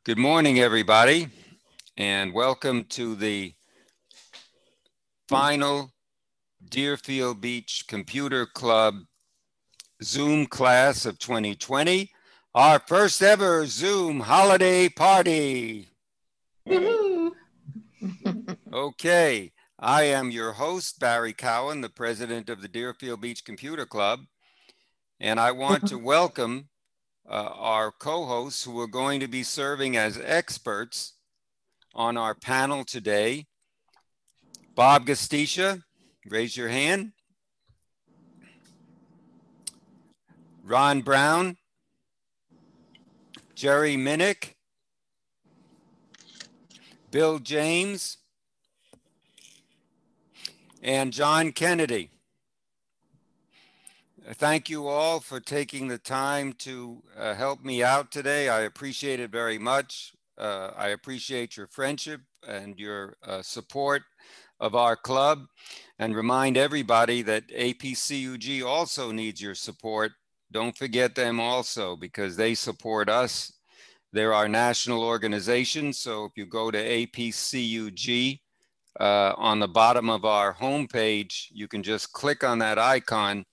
Good morning, everybody, and welcome to the final Deerfield Beach Computer Club Zoom class of 2020, our first ever Zoom holiday party. Okay, I am your host, Barry Cowan, the president of the Deerfield Beach Computer Club, and I want to welcome our co-hosts who are going to be serving as experts on our panel today. Bob Gastisha, raise your hand. Ron Brown, Jerry Minnick, Bill James, and John Kennedy. Thank you all for taking the time to help me out today. I appreciate it very much. I appreciate your friendship and your support of our club, and remind everybody that APCUG also needs your support. Don't forget them also, because they support us. They're our national organization. So if you go to APCUG on the bottom of our homepage, you can just click on that icon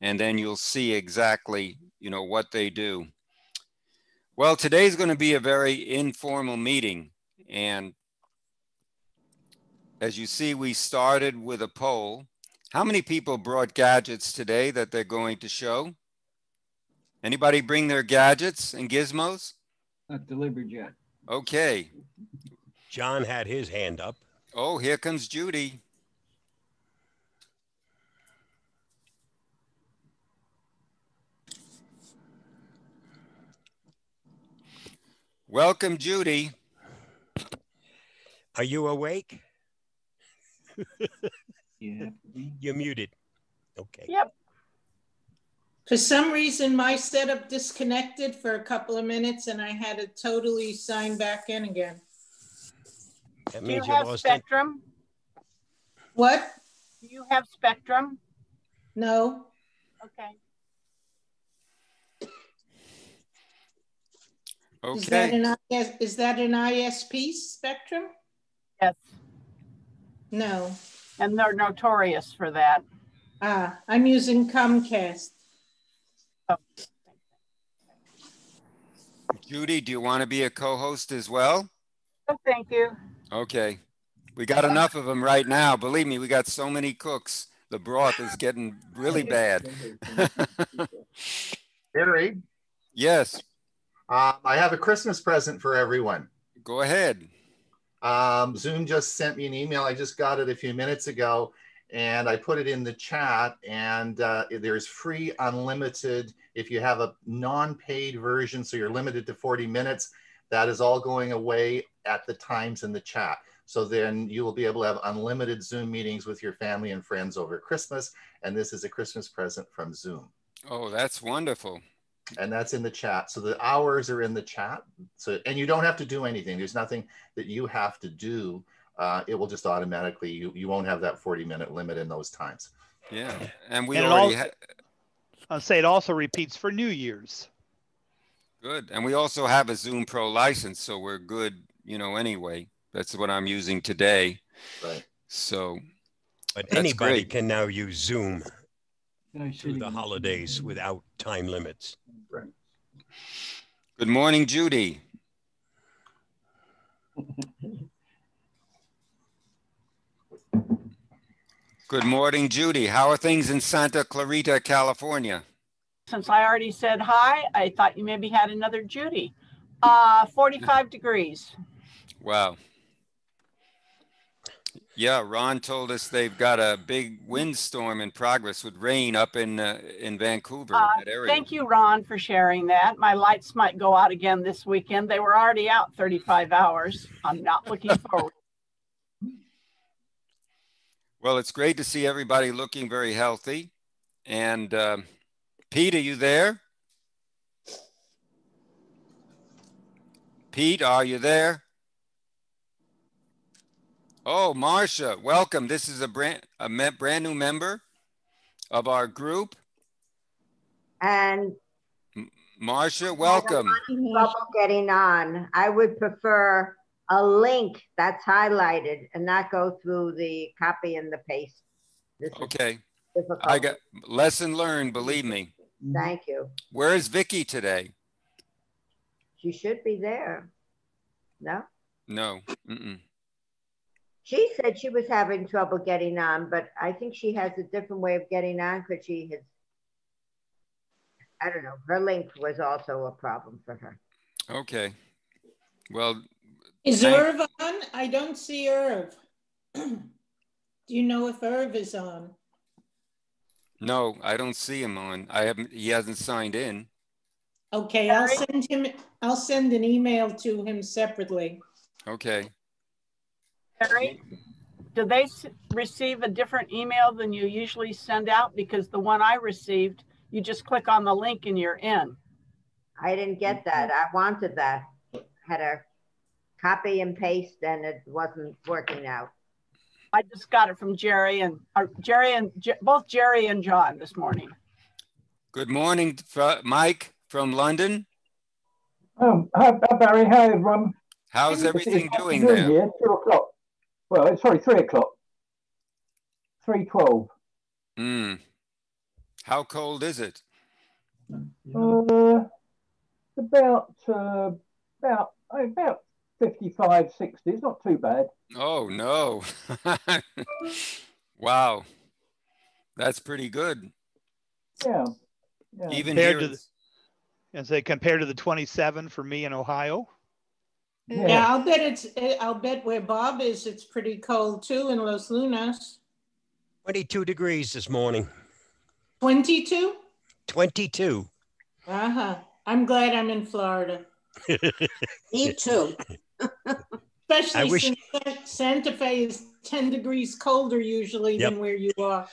and then you'll see exactly, what they do. Well, today's going to be a very informal meeting, and as you see, we started with a poll. How many people brought gadgets today that they're going to show? Anybody bring their gadgets and gizmos? Not delivered yet. Okay. John had his hand up. Oh, here comes Judy. Welcome, Judy. Are you awake? Yeah. You're muted. Okay. Yep. For some reason, my setup disconnected for a couple of minutes and I had to totally sign back in again. That Do you means you have lost Spectrum? What? Do you have Spectrum? No. Okay. Okay. Is that an ISP Spectrum? Yes. No. And they're notorious for that. I'm using Comcast. Oh. Judy, do you want to be a co-host as well? Oh, thank you. Okay. We got enough of them right now. Believe me, we got so many cooks. The broth is getting really bad. Barry? Yes. I have a Christmas present for everyone. Go ahead. Zoom just sent me an email. I just got it a few minutes ago, and I put it in the chat, and there's free unlimited. If you have a non-paid version, so you're limited to 40 minutes, that is all going away at the times in the chat. So then you will be able to have unlimited Zoom meetings with your family and friends over Christmas. And this is a Christmas present from Zoom. Oh, that's wonderful. And that's in the chat. So the hours are in the chat. So, and you don't have to do anything. There's nothing that you have to do. It will just automatically, you won't have that 40-minute limit in those times. Yeah. And we already I'll say it also repeats for New Year's. Good. And we also have a Zoom Pro license, so we're good, anyway. That's what I'm using today. Right. So, But anybody can now use Zoom through the holidays without time limits. Right. Good morning, Judy. Good morning, Judy. How are things in Santa Clarita, California? Since I already said hi, I thought you maybe had another Judy. 45 degrees. Wow. Yeah, Ron told us they've got a big windstorm in progress with rain up in Vancouver, that area. Thank you, Ron, for sharing that. My lights might go out again this weekend. They were already out 35 hours. I'm not looking forward. Well, it's great to see everybody looking very healthy. And Pete, are you there? Pete, are you there? Oh, Marcia, welcome. This is a brand new member of our group. And Marcia, welcome. Trouble getting on. I would prefer a link that's highlighted and not go through the copy and the paste. Okay. Difficult. I got lesson learned, believe me. Thank you. Where is Vicky today? She should be there. No? No. Mm-mm. She said she was having trouble getting on, but I think she has a different way of getting on because she has, I don't know, her link was also a problem for her. Okay. Well, is Irv on? I don't see Irv. Do you know if Irv is on? no, I don't see him on. He hasn't signed in. Okay, I'll send an email to him separately. Okay. Harry, do they receive a different email than you usually send out? Because the one I received, you just click on the link and you're in. I didn't get that. I wanted that. Had a copy and paste and it wasn't working out. I just got it from both Jerry and John this morning. Good morning, Mike from London. Hi, Barry. Hi, everyone. How's everything doing there? Here, 2 o'clock. Well, sorry, 3 o'clock. 3:12. How cold is it? About 55, 60. It's not too bad. Oh, no. Wow. That's pretty good. Yeah. Even compared here, to compared to the 27 for me in Ohio. Yeah, I'll bet where Bob is, it's pretty cold too in Los Lunas. 22 degrees this morning. 22? 22. Uh-huh. I'm glad I'm in Florida. Me too. Especially since Santa Fe is 10 degrees colder usually than where you are.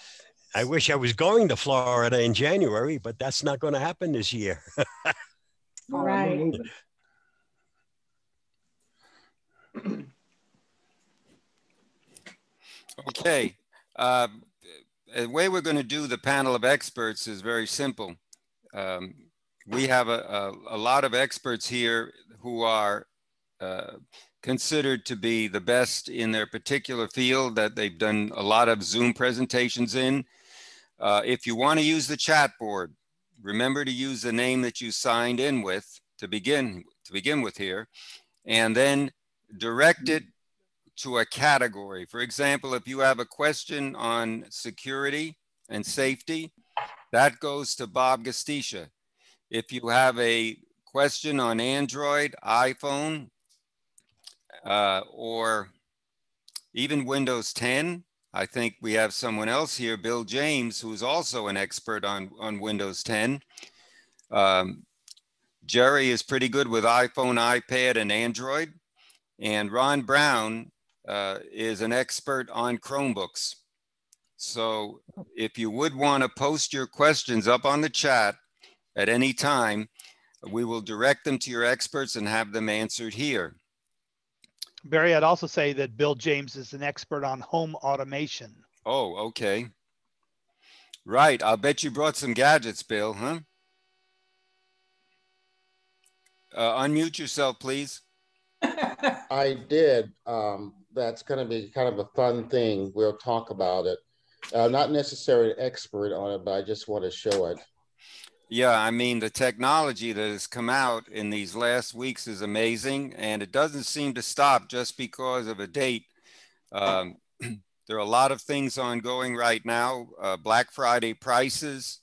I wish I was going to Florida in January, but that's not going to happen this year. Right. Okay. The way we're going to do the panel of experts is very simple. We have a lot of experts here who are considered to be the best in their particular field that they've done a lot of Zoom presentations in. If you want to use the chat board, remember to use the name that you signed in with to begin with here, and then direct it to a category. For example, if you have a question on security and safety, that goes to Bob Gastisha. If you have a question on Android, iPhone, or even Windows 10, I think we have someone else here, Bill James, who's also an expert on Windows 10. Jerry is pretty good with iPhone, iPad, and Android. And Ron Brown is an expert on Chromebooks. So if you would want to post your questions up on the chat at any time, we will direct them to your experts and have them answered here. Barry, I'd also say that Bill James is an expert on home automation. Oh, okay. Right. I'll bet you brought some gadgets, Bill, huh? Unmute yourself, please. I did. That's going to be kind of a fun thing. We'll talk about it. Not necessarily an expert on it, but I just want to show it. Yeah, I mean, the technology that has come out in these last weeks is amazing, and it doesn't seem to stop just because of a date. There are a lot of things ongoing right now, Black Friday prices,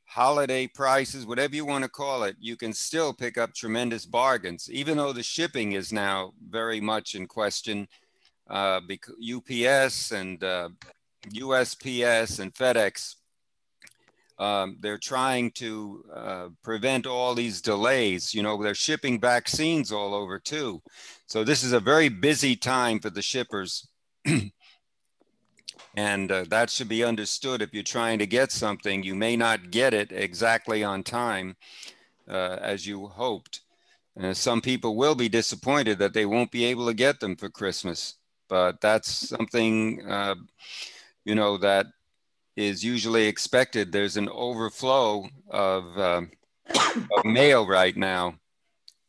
holiday prices, whatever you want to call it. You can still pick up tremendous bargains, even though the shipping is now very much in question. Because UPS and USPS and FedEx, they're trying to prevent all these delays. You know, they're shipping vaccines all over too. So this is a very busy time for the shippers. And that should be understood. If you're trying to get something, you may not get it exactly on time as you hoped. Some people will be disappointed that they won't be able to get them for Christmas. But that's something, you know, that is usually expected. There's an overflow of of mail right now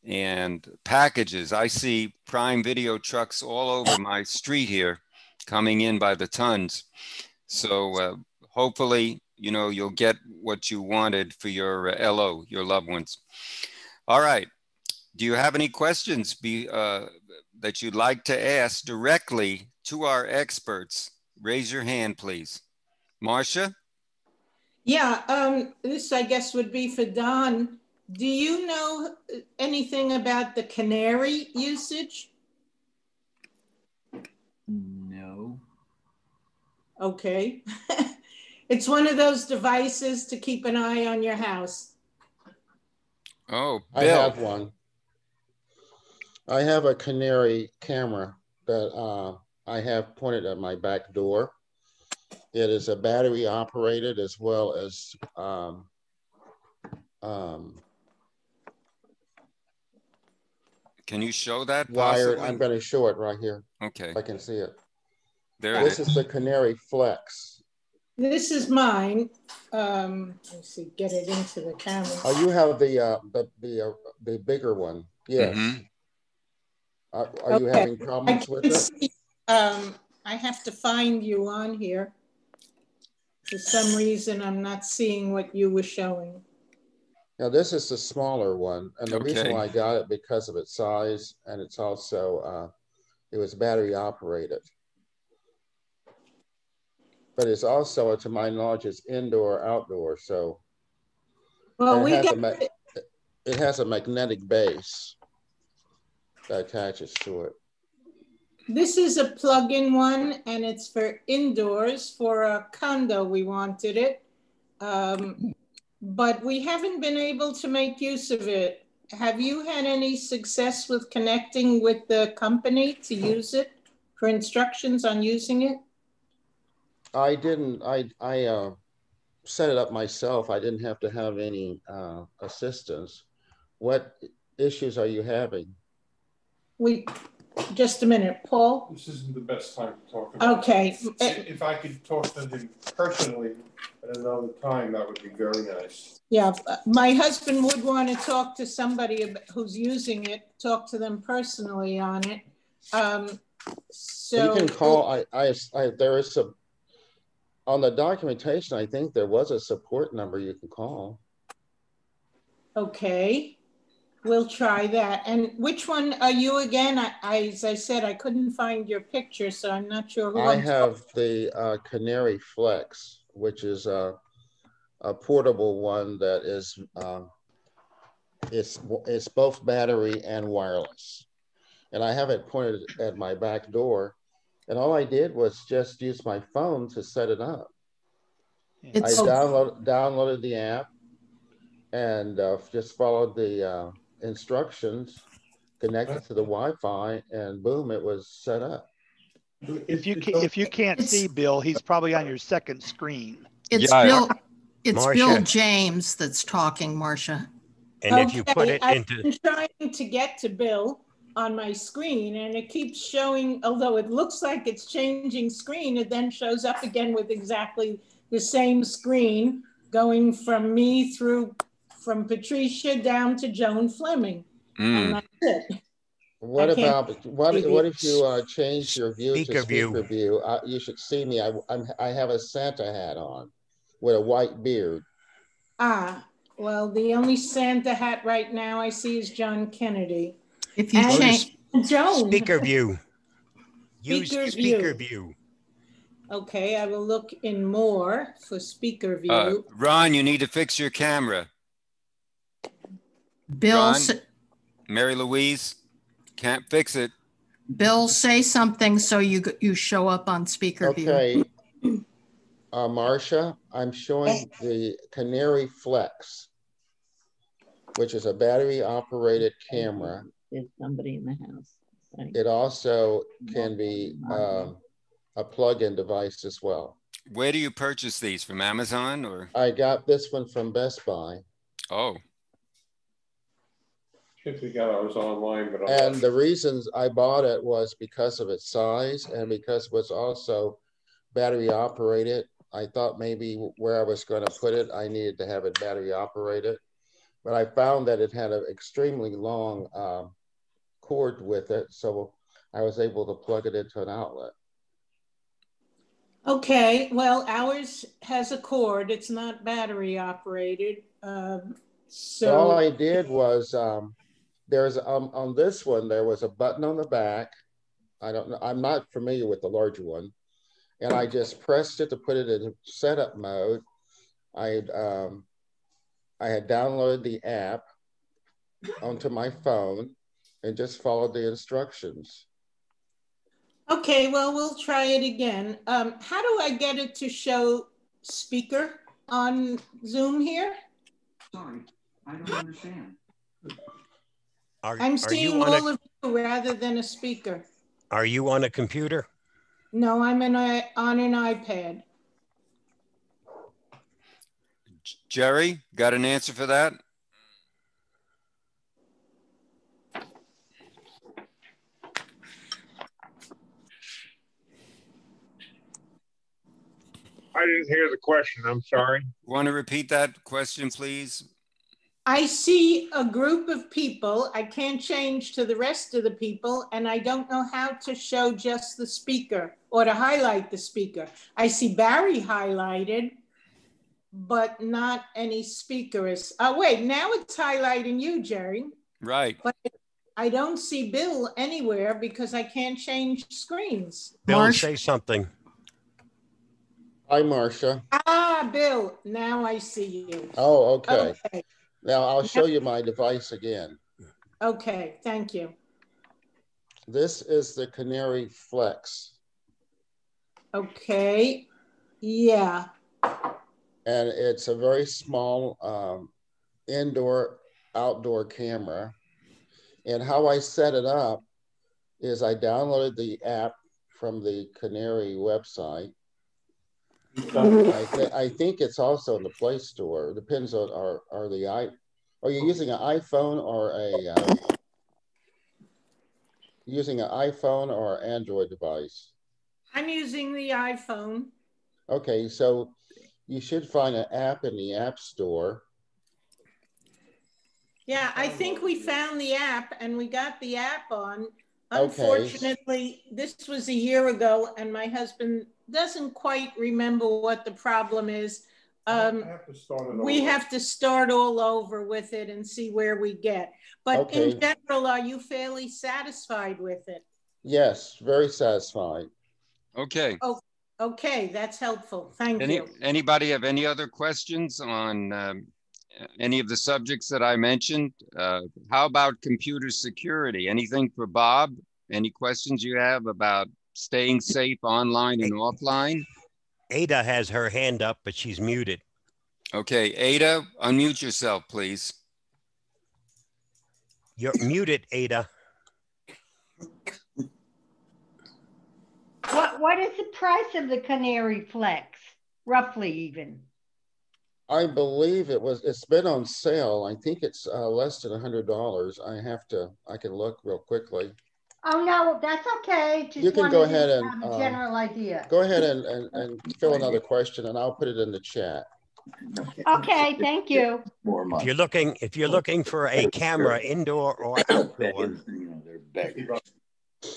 and packages. I see Prime Video trucks all over my street here coming in by the tons. So hopefully, you know, you'll get what you wanted for your LO, your loved ones. All right. Do you have any questions that you'd like to ask directly to our experts? Raise your hand, please. Marcia? Yeah, this I guess would be for Don. Do you know anything about the canary usage? No. Okay. It's one of those devices to keep an eye on your house. Oh, Bill. I have one. I have a canary camera that I have pointed at my back door. It is a battery operated as well as can you show that wired? possibly? I'm going to show it right here. Okay. I can see it. This is the Canary Flex. This is mine. Let's see, get it into the camera. Oh, you have the bigger one. Yes. Mm-hmm. Are you having problems with it? I have to find you on here. For some reason, I'm not seeing what you were showing. Now, this is the smaller one. And the reason why I got it because of its size, and it's also, it was battery operated. But it's also, to my knowledge, it's indoor, outdoor. So well, it has a magnetic base that attaches to it. This is a plug-in one, and it's for indoors. For a condo, we wanted it. But we haven't been able to make use of it. Have you had any success with connecting with the company to use it for instructions on using it? I didn't. I set it up myself. I didn't have to have any assistance. What issues are you having? Just a minute, Paul. This isn't the best time to talk about okay. it. If I could talk to him personally at another time, that would be very nice. Yeah, my husband would want to talk to somebody who's using it, talk to them personally on it. So you can call. There is some on the documentation. I think there was a support number you can call. Okay. We'll try that. And which one are you again? As I said, I couldn't find your picture, so I'm not sure who I have the Canary Flex, which is a portable one that is it's both battery and wireless. And I have it pointed at my back door. And all I did was just use my phone to set it up. I downloaded the app and just followed the instructions, connected to the Wi-Fi, and boom, it was set up. If you can't see Bill, he's probably on your second screen. It's Bill James that's talking, Marcia. And if you put it into... I'm trying to get to Bill on my screen, and it keeps showing, although it looks like it's changing screen, it then shows up again with exactly the same screen going from me through from Patricia down to Joan Fleming. And that's it. What if you change your view to speaker view? You should see me. I have a Santa hat on with a white beard. Well, the only Santa hat right now I see is John Kennedy. If you change Joan. Speaker view. Use speaker view. Okay, I will look in more for speaker view. Ron, you need to fix your camera. Bill, Ron, Mary Louise can't fix it. Bill, say something so you show up on speaker view. Okay, Marcia, I'm showing the Canary Flex, which is a battery-operated camera. There's somebody in the house. It also can be a plug-in device as well. Where do you purchase these? From Amazon or? I got this one from Best Buy. Oh. Typically got ours online, but and the reasons I bought it was because of its size and because it was also battery operated. I thought maybe where I was going to put it, I needed to have it battery operated. but I found that it had an extremely long cord with it, so I was able to plug it into an outlet. Okay, well, ours has a cord. It's not battery operated. So all I did was there's on this one there was a button on the back. I don't know. I'm not familiar with the larger one, and I just pressed it to put it in setup mode. I had downloaded the app onto my phone and just followed the instructions. Okay, well, we'll try it again. How do I get it to show speaker on Zoom here? Sorry, I don't understand. I'm seeing all of you rather than a speaker. Are you on a computer? No, I'm on an iPad. Jerry, got an answer for that? I didn't hear the question. I'm sorry. Want to repeat that question, please? I see a group of people. I can't change to the rest of the people, and I don't know how to show just the speaker or to highlight the speaker. I see Barry highlighted, but not any speakers. Oh, wait, now it's highlighting you, Jerry. Right. But I don't see Bill anywhere because I can't change screens. Bill, say something. Hi, Marcia. Ah, Bill, now I see you. Oh, okay. Now I'll show you my device again. Okay, thank you. This is the Canary Flex. Okay, yeah. And it's a very small indoor, outdoor camera. And how I set it up is I downloaded the app from the Canary website. I think it's also in the Play Store. It depends on are you using an iPhone or an Android device? I'm using the iPhone. Okay, so you should find an app in the App Store. Yeah, I think we found the app and we got the app on. Unfortunately, this was a year ago and my husband doesn't quite remember what the problem is. We have to start all over with it and see where we get. But in general, are you fairly satisfied with it? Yes, very satisfied. Okay. Oh, okay, that's helpful. Thank you. Anybody have any other questions on any of the subjects that I mentioned? How about computer security? Anything for Bob? Any questions you have about staying safe online and offline? Ada has her hand up, but she's muted. Okay, Ada, unmute yourself, please. You're muted, Ada. What is the price of the Canary Flex, roughly even? I believe it's been on sale. I think it's less than $100. I can look real quickly. Oh, no, that's okay. Just you can go ahead and have a general idea. Go ahead and fill another question and I'll put it in the chat. Okay, thank you. If you're looking for a camera, indoor or outdoor,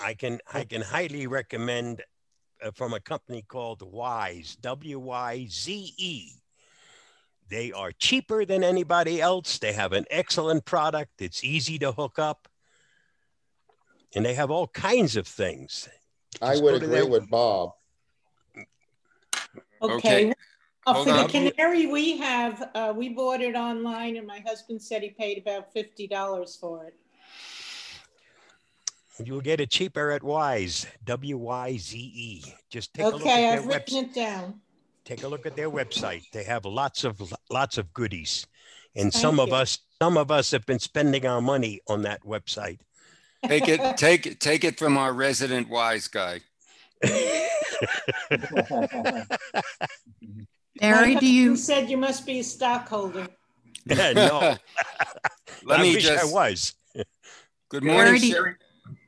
I can highly recommend from a company called Wyze, W-Y-Z-E. They are cheaper than anybody else. They have an excellent product. It's easy to hook up. And they have all kinds of things. I would agree with Bob. Okay. For the Canary we have, we bought it online and my husband said he paid about $50 for it. You'll get it cheaper at Wyze, W-Y-Z-E. Just take a look at their I've written it down. Take a look at their website. They have lots of goodies. And some of us have been spending our money on that website. Take it from our resident Wyze guy. Barry, do you said you must be a stockholder? No. Let me wish I was. Good morning, Sharon.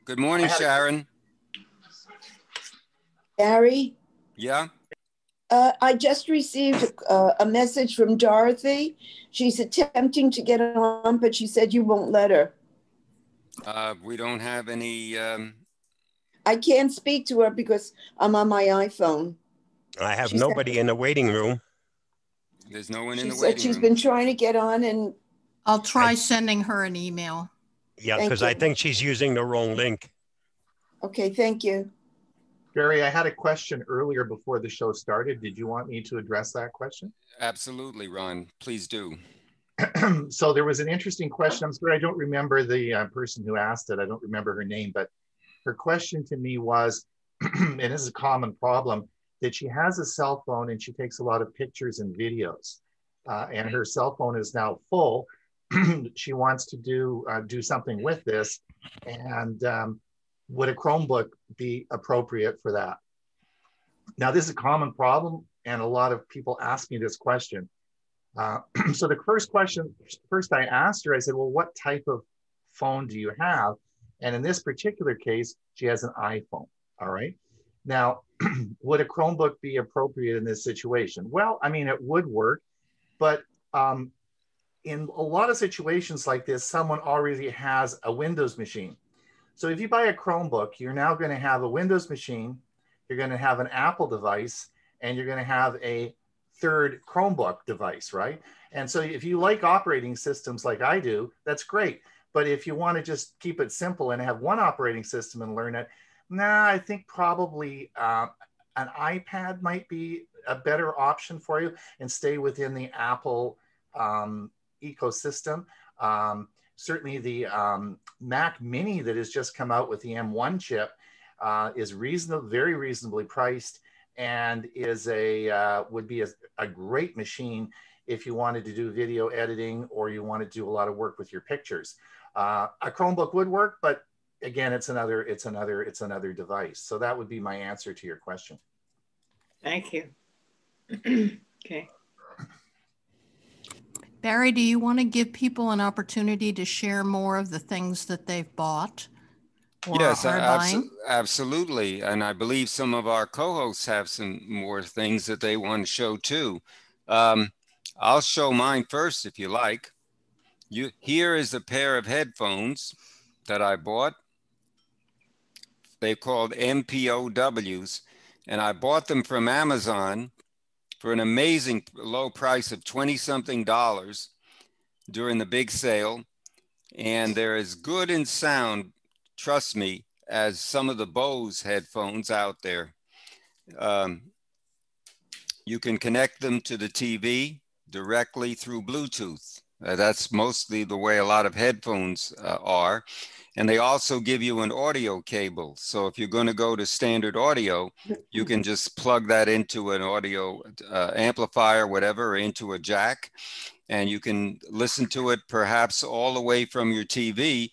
Good morning, Sharon. Barry? Yeah? I just received a message from Dorothy. She's attempting to get on, but she said you won't let her. We don't have any. I can't speak to her because I'm on my iPhone. I have nobody in the waiting room. There's no one in the She waiting said she's room. been trying to get on, and I'll try sending her an email. Yeah, because I think she's using the wrong link. Okay, thank you. Barry, I had a question earlier before the show started. Did you want me to address that question? Absolutely, Ron. Please do. So there was an interesting question. I'm sorry, I don't remember the person who asked it. I don't remember her name, but her question to me was, and this is a common problem, that she has a cell phone and she takes a lot of pictures and videos, and her cell phone is now full. She wants to do something with this, and would a Chromebook be appropriate for that? Now, this is a common problem, and a lot of people ask me this question. So the first I asked her, I said, well, what type of phone do you have? And in this particular case, she has an iPhone, all right? Now, would a Chromebook be appropriate in this situation? Well, I mean, it would work, but in a lot of situations like this, someone already has a Windows machine. So if you buy a Chromebook, you're now going to have a Windows machine, you're going to have an Apple device, and you're going to have a third Chromebook device, right? And so if you like operating systems like I do, that's great. But if you want to just keep it simple and have one operating system and learn it, I think probably an iPad might be a better option for you and stay within the Apple ecosystem. Certainly the Mac Mini that has just come out with the M1 chip is very reasonably priced, and is would be a great machine if you wanted to do video editing or you want to do a lot of work with your pictures. A Chromebook would work, but again, it's another device. So that would be my answer to your question. Thank you. Okay. Barry, do you want to give people an opportunity to share more of the things that they've bought? Yes, absolutely. And I believe some of our co-hosts have some more things that they want to show too. I'll show mine first if you like. Here is a pair of headphones that I bought. They're called MPOWs, and I bought them from Amazon for an amazing low price of $20-something during the big sale. And they're as good in sound, trust me, as some of the Bose headphones out there. You can connect them to the TV directly through Bluetooth. That's mostly the way a lot of headphones are. And they also give you an audio cable. So if you're going to go to standard audio, you can just plug that into an audio amplifier, whatever, or into a jack. And you can listen to it perhaps all the way from your TV.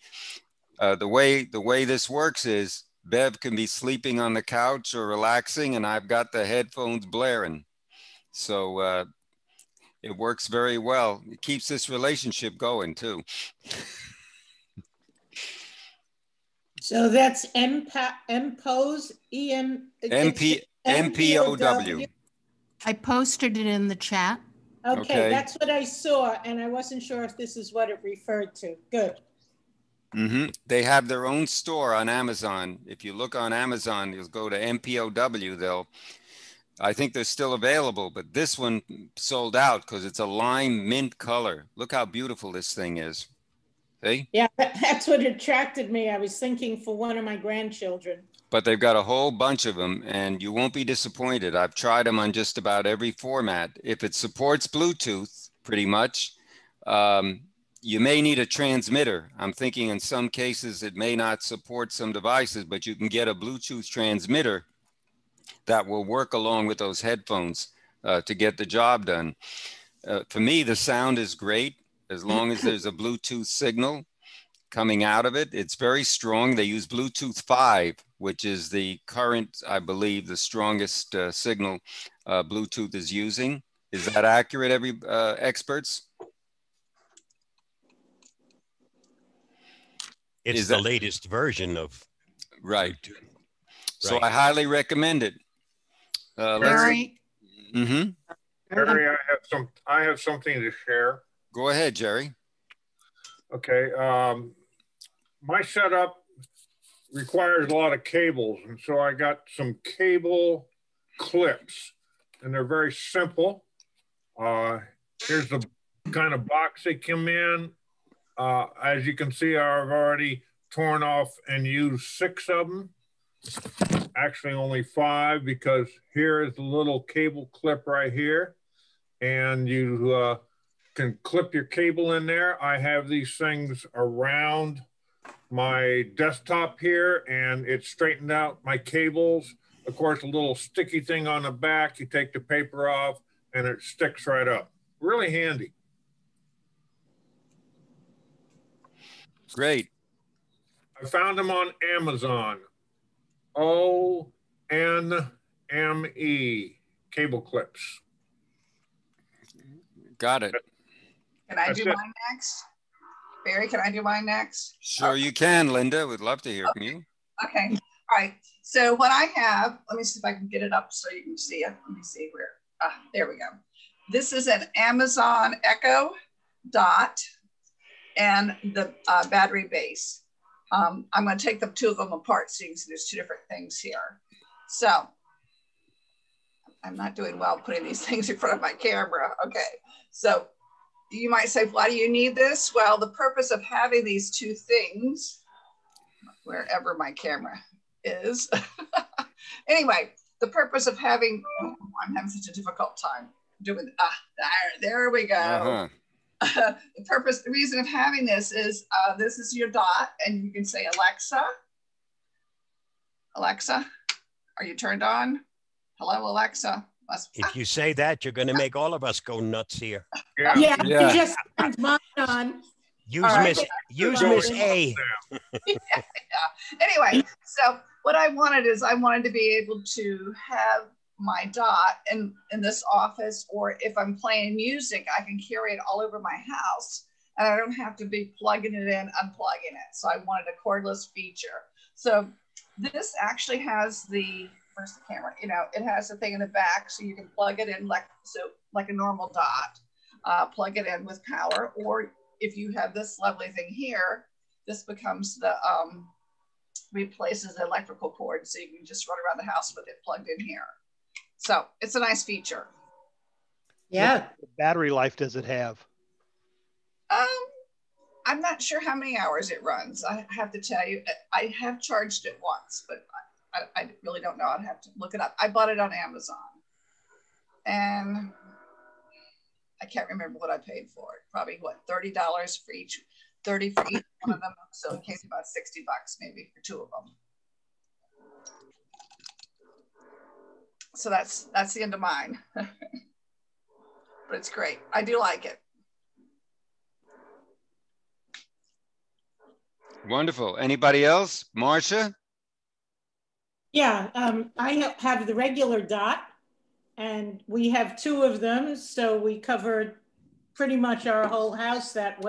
The way this works is Bev can be sleeping on the couch or relaxing, and I've got the headphones blaring. So it works very well. It keeps this relationship going too. So that's MPOWs, MPOW. I posted it in the chat. Okay, that's what I saw, and I wasn't sure if this is what it referred to. Good. Mm-hmm. They have their own store on Amazon. If you look on Amazon, you'll go to MPOW. I think they're still available, but this one sold out because it's a lime mint color. Look how beautiful this thing is. See? Yeah, that's what attracted me. I was thinking for one of my grandchildren. But they've got a whole bunch of them, and you won't be disappointed. I've tried them on just about every format. If it supports Bluetooth, pretty much, you may need a transmitter. I'm thinking in some cases it may not support some devices, but you can get a Bluetooth transmitter that will work along with those headphones to get the job done. For me, the sound is great as long as there's a Bluetooth signal coming out of it. It's very strong. They use Bluetooth 5, which is the current, I believe, the strongest signal Bluetooth is using. Is that accurate, experts? It's the latest version of Bluetooth. So I highly recommend it. Barry, Mm-hmm. Jerry, I have something to share. Go ahead, Jerry. Okay. My setup requires a lot of cables, and so I got some cable clips, and they're very simple. Here's the kind of box they come in. As you can see, I've already torn off and used 6 of them. Actually only 5, because here is the little cable clip right here, and you can clip your cable in there. I have these things around my desktop here, and it straightened out my cables. Of course, a little sticky thing on the back, you take the paper off and it sticks right up. Really handy. Great. I found them on Amazon. ONME cable clips. Got it. Can I do mine next? Barry, can I do mine next? Sure, you can, Linda. We'd love to hear from you. Okay. All right. So what I have, let me see if I can get it up so you can see it. Let me see where. There we go. This is an Amazon Echo Dot and the battery base. I'm going to take the 2 of them apart so you can see there's 2 different things here. So I'm not doing well putting these things in front of my camera. Okay. So you might say, why do you need this? Well, the purpose of having these 2 things, wherever my camera is. Anyway, the purpose of having, I'm having such a difficult time doing, there we go. The reason of having this is your dot, and you can say, Alexa, are you turned on? Hello, Alexa. If you say that, you're going to make all of us go nuts here. Yeah. You just turned mine on. Use Miss A. Yeah. Anyway, so what I wanted is I wanted to be able to have my dot in this office, or if I'm playing music, I can carry it all over my house and I don't have to be plugging it in, unplugging it. So I wanted a cordless feature. So this actually has where's the camera? You know, it has a thing in the back so you can plug it in like a normal dot, plug it in with power, or if you have this lovely thing here, this becomes the, replaces the electrical cord, so you can just run around the house with it plugged in here. So it's a nice feature. Yeah. What battery life does it have? I'm not sure how many hours it runs. I have to tell you, I have charged it once, but I really don't know. I'd have to look it up. I bought it on Amazon, and I can't remember what I paid for it. Probably what, $30 for each, 30 for each one of them. So it came to about $60 maybe for 2 of them. So that's the end of mine. But it's great. I do like it. Wonderful. Anybody else? Marcia? Yeah, I have the regular dot, and we have 2 of them. So we covered pretty much our whole house that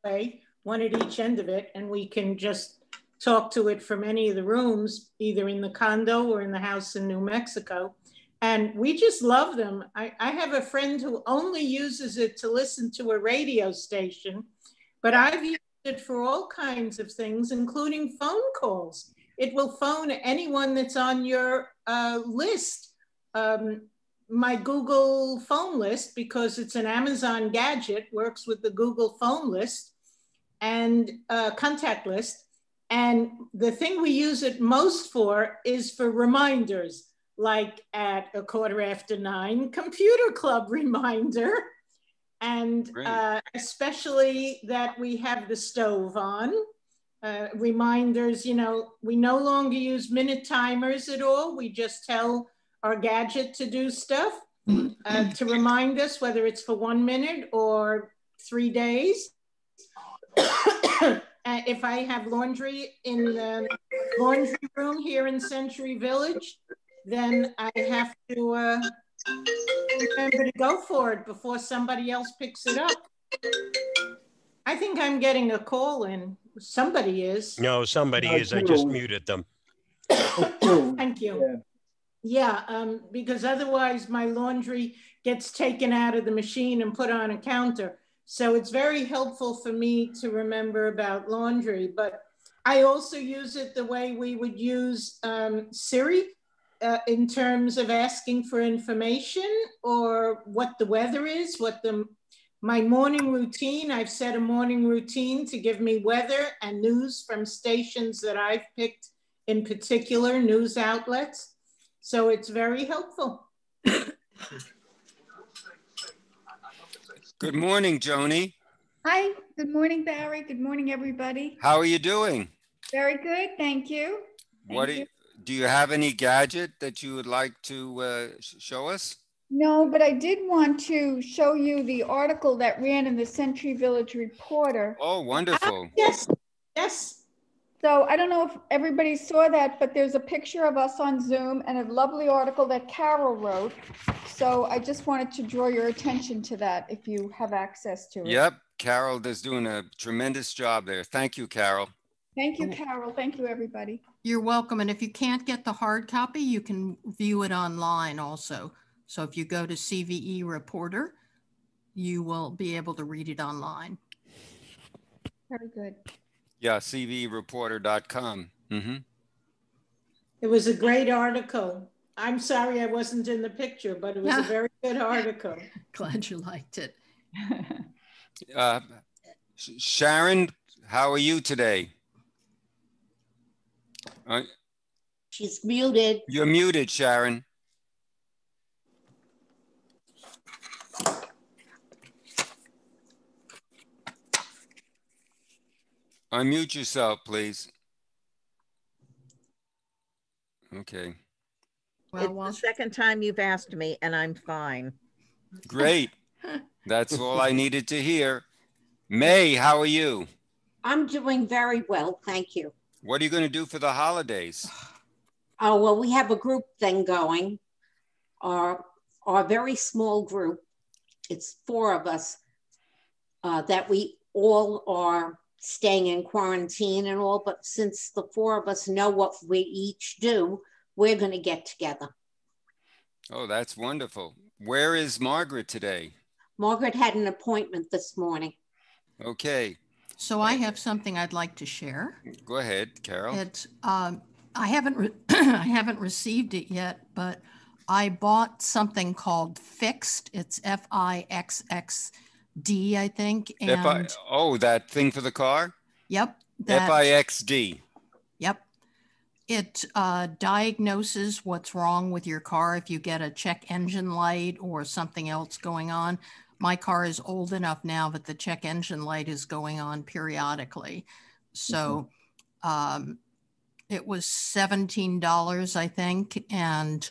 way, 1 at each end of it. And we can just talk to it from any of the rooms, either in the condo or in the house in New Mexico. And we just love them. I have a friend who only uses it to listen to a radio station, but I've used it for all kinds of things, including phone calls. It will phone anyone that's on your list. My Google phone list, because it's an Amazon gadget, works with the Google phone list and contact list. And the thing we use it most for is for reminders, like at 9:15, computer club reminder. And especially that we have the stove on. Reminders, you know, we no longer use minute timers at all. We just tell our gadget to do stuff to remind us, whether it's for 1 minute or 3 days. If I have laundry in the laundry room here in Century Village, then I have to remember to go for it before somebody else picks it up. I think I'm getting a call in. Somebody is. No, somebody is. I just muted them. Thank you. Yeah, because otherwise my laundry gets taken out of the machine and put on a counter. So it's very helpful for me to remember about laundry, but I also use it the way we would use Siri in terms of asking for information or what the weather is, my morning routine. I've set a morning routine to give me weather and news from stations that I've picked, in particular news outlets. So it's very helpful. Good morning, Joni. Hi, good morning, Barry. Good morning, everybody. How are you doing? Very good, thank you. Do you have any gadget that you would like to show us? No, but I did want to show you the article that ran in the Century Village Reporter. Oh, wonderful. Yes, yes. So I don't know if everybody saw that, but there's a picture of us on Zoom and a lovely article that Carol wrote. So I just wanted to draw your attention to that if you have access to it. Yep, Carol is doing a tremendous job there. Thank you, Carol. Thank you, Carol. Thank you, everybody. You're welcome. And if you can't get the hard copy, you can view it online also. So if you go to CVE Reporter, you will be able to read it online. Very good. Yeah, cvereporter.com. It was a great article. I'm sorry I wasn't in the picture, but it was a very good article. Glad you liked it. Sharon, how are you today? She's muted. You're muted, Sharon. Unmute yourself, please. Okay. It's the second time you've asked me, and I'm fine. Great. That's all I needed to hear. May, how are you? I'm doing very well, thank you. What are you going to do for the holidays? Oh, well, we have a group thing going. Our very small group, it's 4 of us that we all are staying in quarantine and all, but since the 4 of us know what we each do, we're going to get together. Oh, that's wonderful. Where is Margaret today? Margaret had an appointment this morning. Okay. So I have something I'd like to share. Go ahead, Carol. It's I haven't received it yet, but I bought something called Fixed. It's FIXXD, I think. And that thing for the car? Yep. FIXD. Yep. It diagnoses what's wrong with your car if you get a check engine light or something else going on. My car is old enough now that the check engine light is going on periodically. So it was $17, I think, and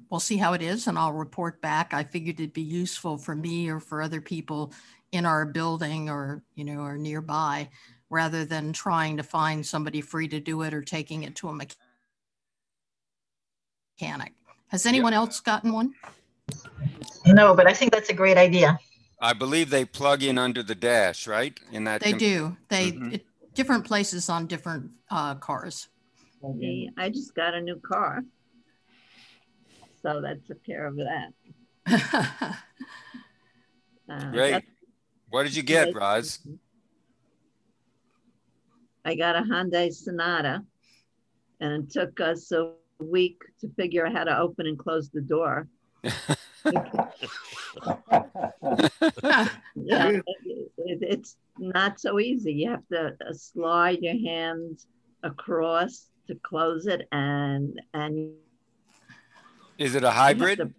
we'll see how it is, and I'll report back. I figured it'd be useful for me or for other people in our building or, or nearby, rather than trying to find somebody free to do it or taking it to a mechanic. Has anyone else gotten one? No, but I think that's a great idea. I believe they plug in under the dash, right? They do. Different places on different cars. Okay, I just got a new car, so that took care of that. Great. What did you get, Roz? I got a Hyundai Sonata, and it took us a week to figure out how to open and close the door. Yeah, it's not so easy. You have to slide your hand across to close it, and is it a hybrid?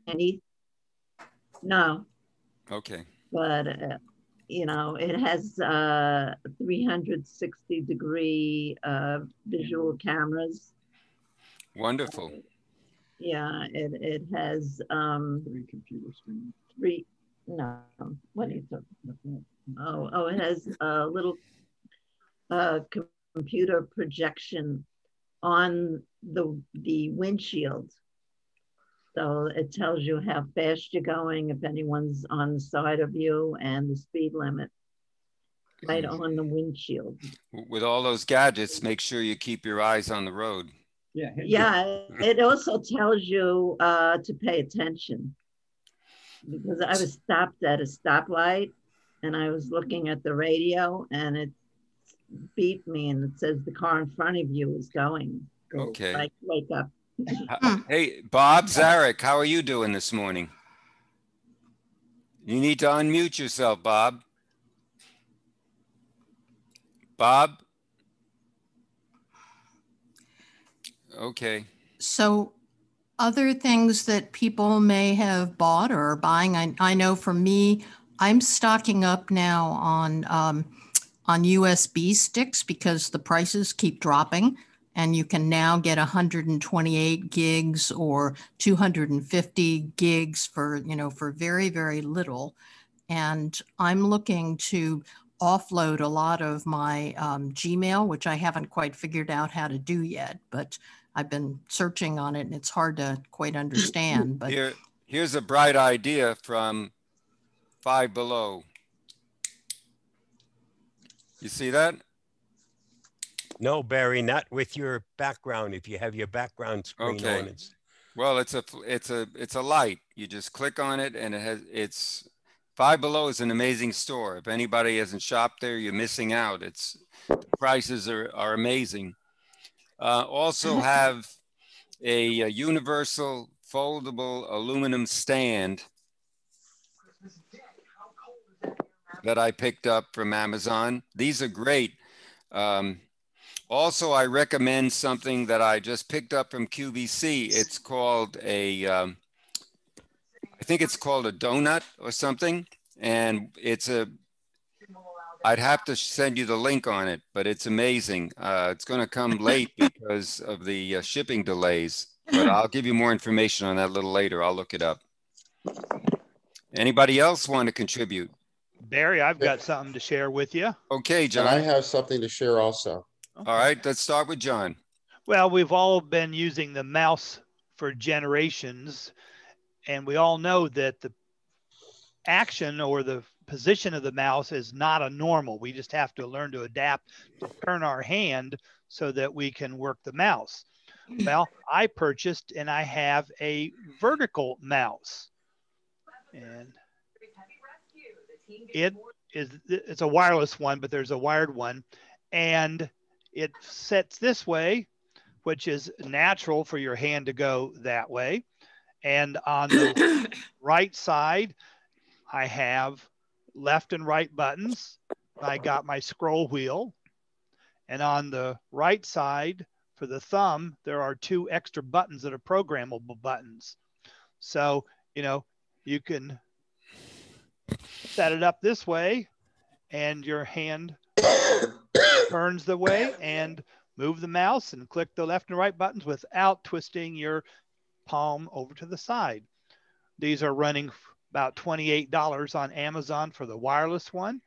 No. Okay. But it has 360-degree visual cameras. Wonderful. Yeah, it has 3 computer screens. 3, no, what are you talking about? Oh, it has a little computer projection on the windshield. So it tells you how fast you're going, if anyone's on the side of you, and the speed limit right on the windshield. With all those gadgets, make sure you keep your eyes on the road. Yeah, it also tells you to pay attention, because I was stopped at a stoplight and I was looking at the radio and it beeped me and it says the car in front of you is going. Okay. Like, wake up. Hey, Bob Zarek, how are you doing this morning? You need to unmute yourself, Bob. Bob? Okay. So other things that people may have bought or are buying, I know for me, I'm stocking up now on USB sticks because the prices keep dropping, and you can now get 128 gigs or 250 gigs for, for very, very little. And I'm looking to offload a lot of my Gmail, which I haven't quite figured out how to do yet, but I've been searching on it and it's hard to quite understand. But here's a bright idea from Five Below. You see that? No, Barry, not with your background. If you have your background screen on, well, it's a light. You just click on it and it's Five Below is an amazing store. If anybody hasn't shopped there, you're missing out. The prices are amazing. Also have a universal foldable aluminum stand that I picked up from Amazon. These are great. Also, I recommend something that I just picked up from QVC. It's called I think it's called a donut or something. And I'd have to send you the link on it, but it's amazing. It's going to come late because of the shipping delays, but I'll give you more information on that a little later. I'll look it up. Anybody else want to contribute? Barry, I've got something to share with you. Okay, John. And I have something to share also. Okay. All right, let's start with John. Well, we've all been using the mouse for generations, and we all know that the action or the position of the mouse is not a normal. We just have to learn to adapt to turn our hand so that we can work the mouse. Well, I purchased and I have a vertical mouse, and it's a wireless one, but there's a wired one, and it sets this way, which is natural for your hand to go that way. And on the right side, I have left and right buttons. I got my scroll wheel. And on the right side for the thumb, there are 2 extra buttons that are programmable buttons. So, you can set it up this way and your hand turns the way and move the mouse and click the left and right buttons without twisting your palm over to the side. These are running about $28 on Amazon for the wireless one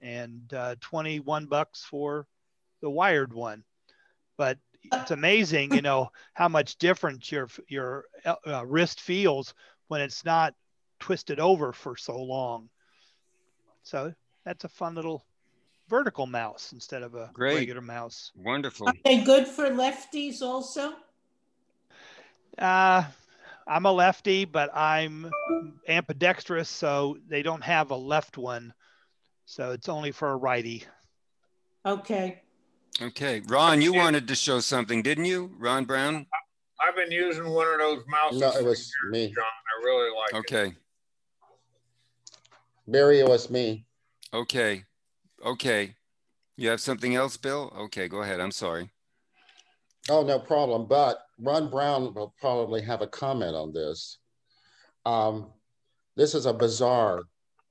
and $21 for the wired one. But it's amazing, how much different your wrist feels when it's not twisted over for so long. So that's a fun little vertical mouse instead of a regular mouse. Wonderful. Are they good for lefties also? I'm a lefty, but I'm ambidextrous, so they don't have a left one. So it's only for a righty. Okay. Okay. Ron, you wanted to show something, didn't you? Ron Brown? I've been using one of those mouses. No, it was me. John, I really like it. Okay. Barry, it was me. Okay. Okay. You have something else, Bill? Okay, go ahead. I'm sorry. Oh, no problem. But Ron Brown will probably have a comment on this. This is a bizarre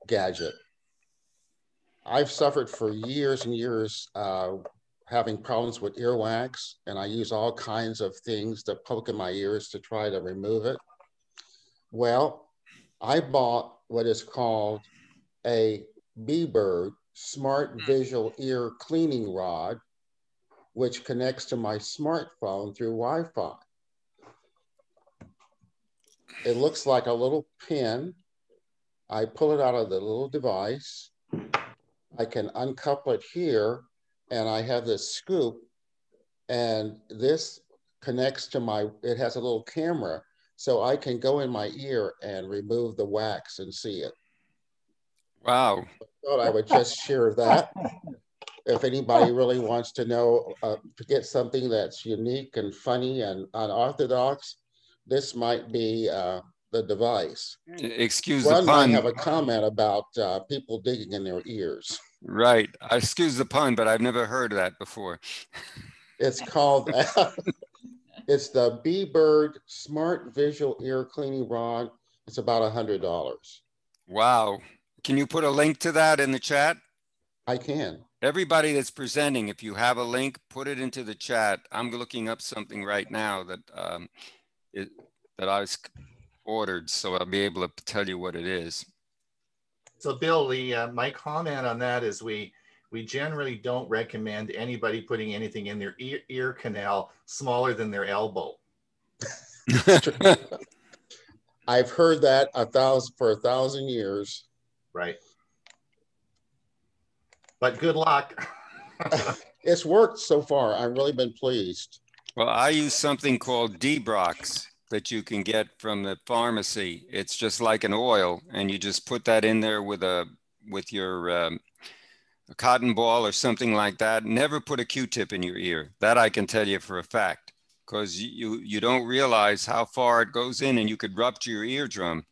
gadget. I've suffered for years and years having problems with earwax, and I use all kinds of things to poke in my ears to try to remove it. Well, I bought what is called a B-Bird Smart Visual Ear Cleaning Rod, which connects to my smartphone through Wi-Fi. It looks like a little pin. I pull it out of the little device. I can uncouple it here, and I have this scoop, and this connects to it has a little camera, so I can go in my ear and remove the wax and see it. Wow. I thought I would just share that. If anybody really wants to know, to get something that's unique and funny and unorthodox, this might be the device. Excuse Ron the pun. might have a comment about people digging in their ears. Right. Excuse the pun, but I've never heard of that before. It's called, it's the B-Bird Smart Visual Ear Cleaning Rod. It's about $100. Wow. Can you put a link to that in the chat? I can. Everybody that's presenting, if you have a link, put it into the chat. I'm looking up something right now that that I was ordered, so I'll be able to tell you what it is. So Bill, my comment on that is we generally don't recommend anybody putting anything in their ear canal smaller than their elbow. I've heard that for 1,000 years. Right. But good luck. It's worked so far. I've really been pleased. Well, I use something called D-Brox that you can get from the pharmacy. It's just like an oil, and you just put that in there with your a cotton ball or something like that. Never put a Q-tip in your ear. That I can tell you for a fact, because you don't realize how far it goes in, and you could rupture your eardrum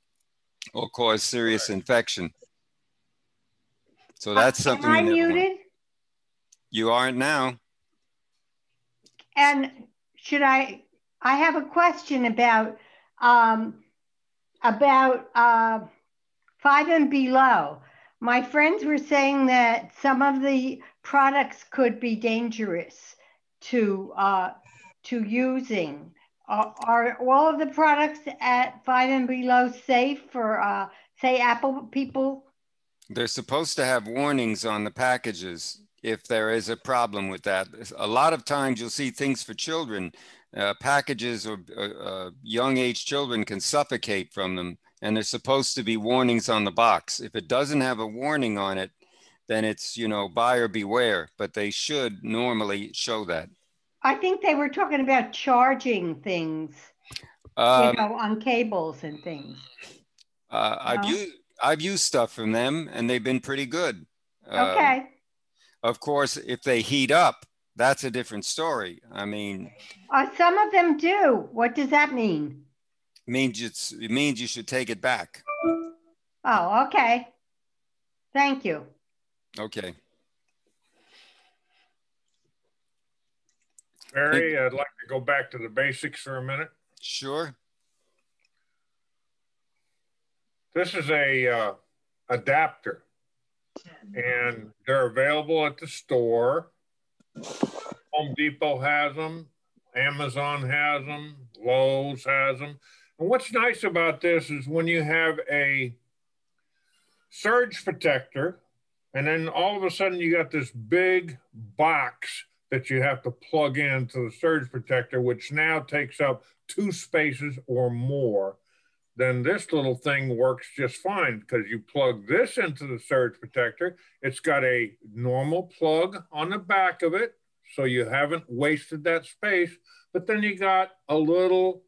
or cause serious infection. So that's something. Am I muted? You aren't now. And I have a question about 5 and below. My friends were saying that some of the products could be dangerous to using. Are all of the products at 5 and below safe for, say, Apple people? They're supposed to have warnings on the packages if there is a problem with that. A lot of times you'll see things for children, packages or young age children can suffocate from them, and there's supposed to be warnings on the box. If it doesn't have a warning on it, then it's, buyer beware, but they should normally show that. I think they were talking about charging things, on cables and things. I've used stuff from them, and they've been pretty good. Okay. Of course, if they heat up, that's a different story. I mean, some of them do. What does that mean? It means you should take it back. Oh, okay. Thank you. Okay. Barry, I'd like to go back to the basics for a minute. Sure. This is a adapter, and they're available at the store. Home Depot has them, Amazon has them, Lowe's has them. And what's nice about this is when you have a surge protector, and then all of a sudden you got this big box that you have to plug into the surge protector, which now takes up 2 spaces or more, then this little thing works just fine, because you plug this into the surge protector. It's got a normal plug on the back of it, so you haven't wasted that space, but then you got a little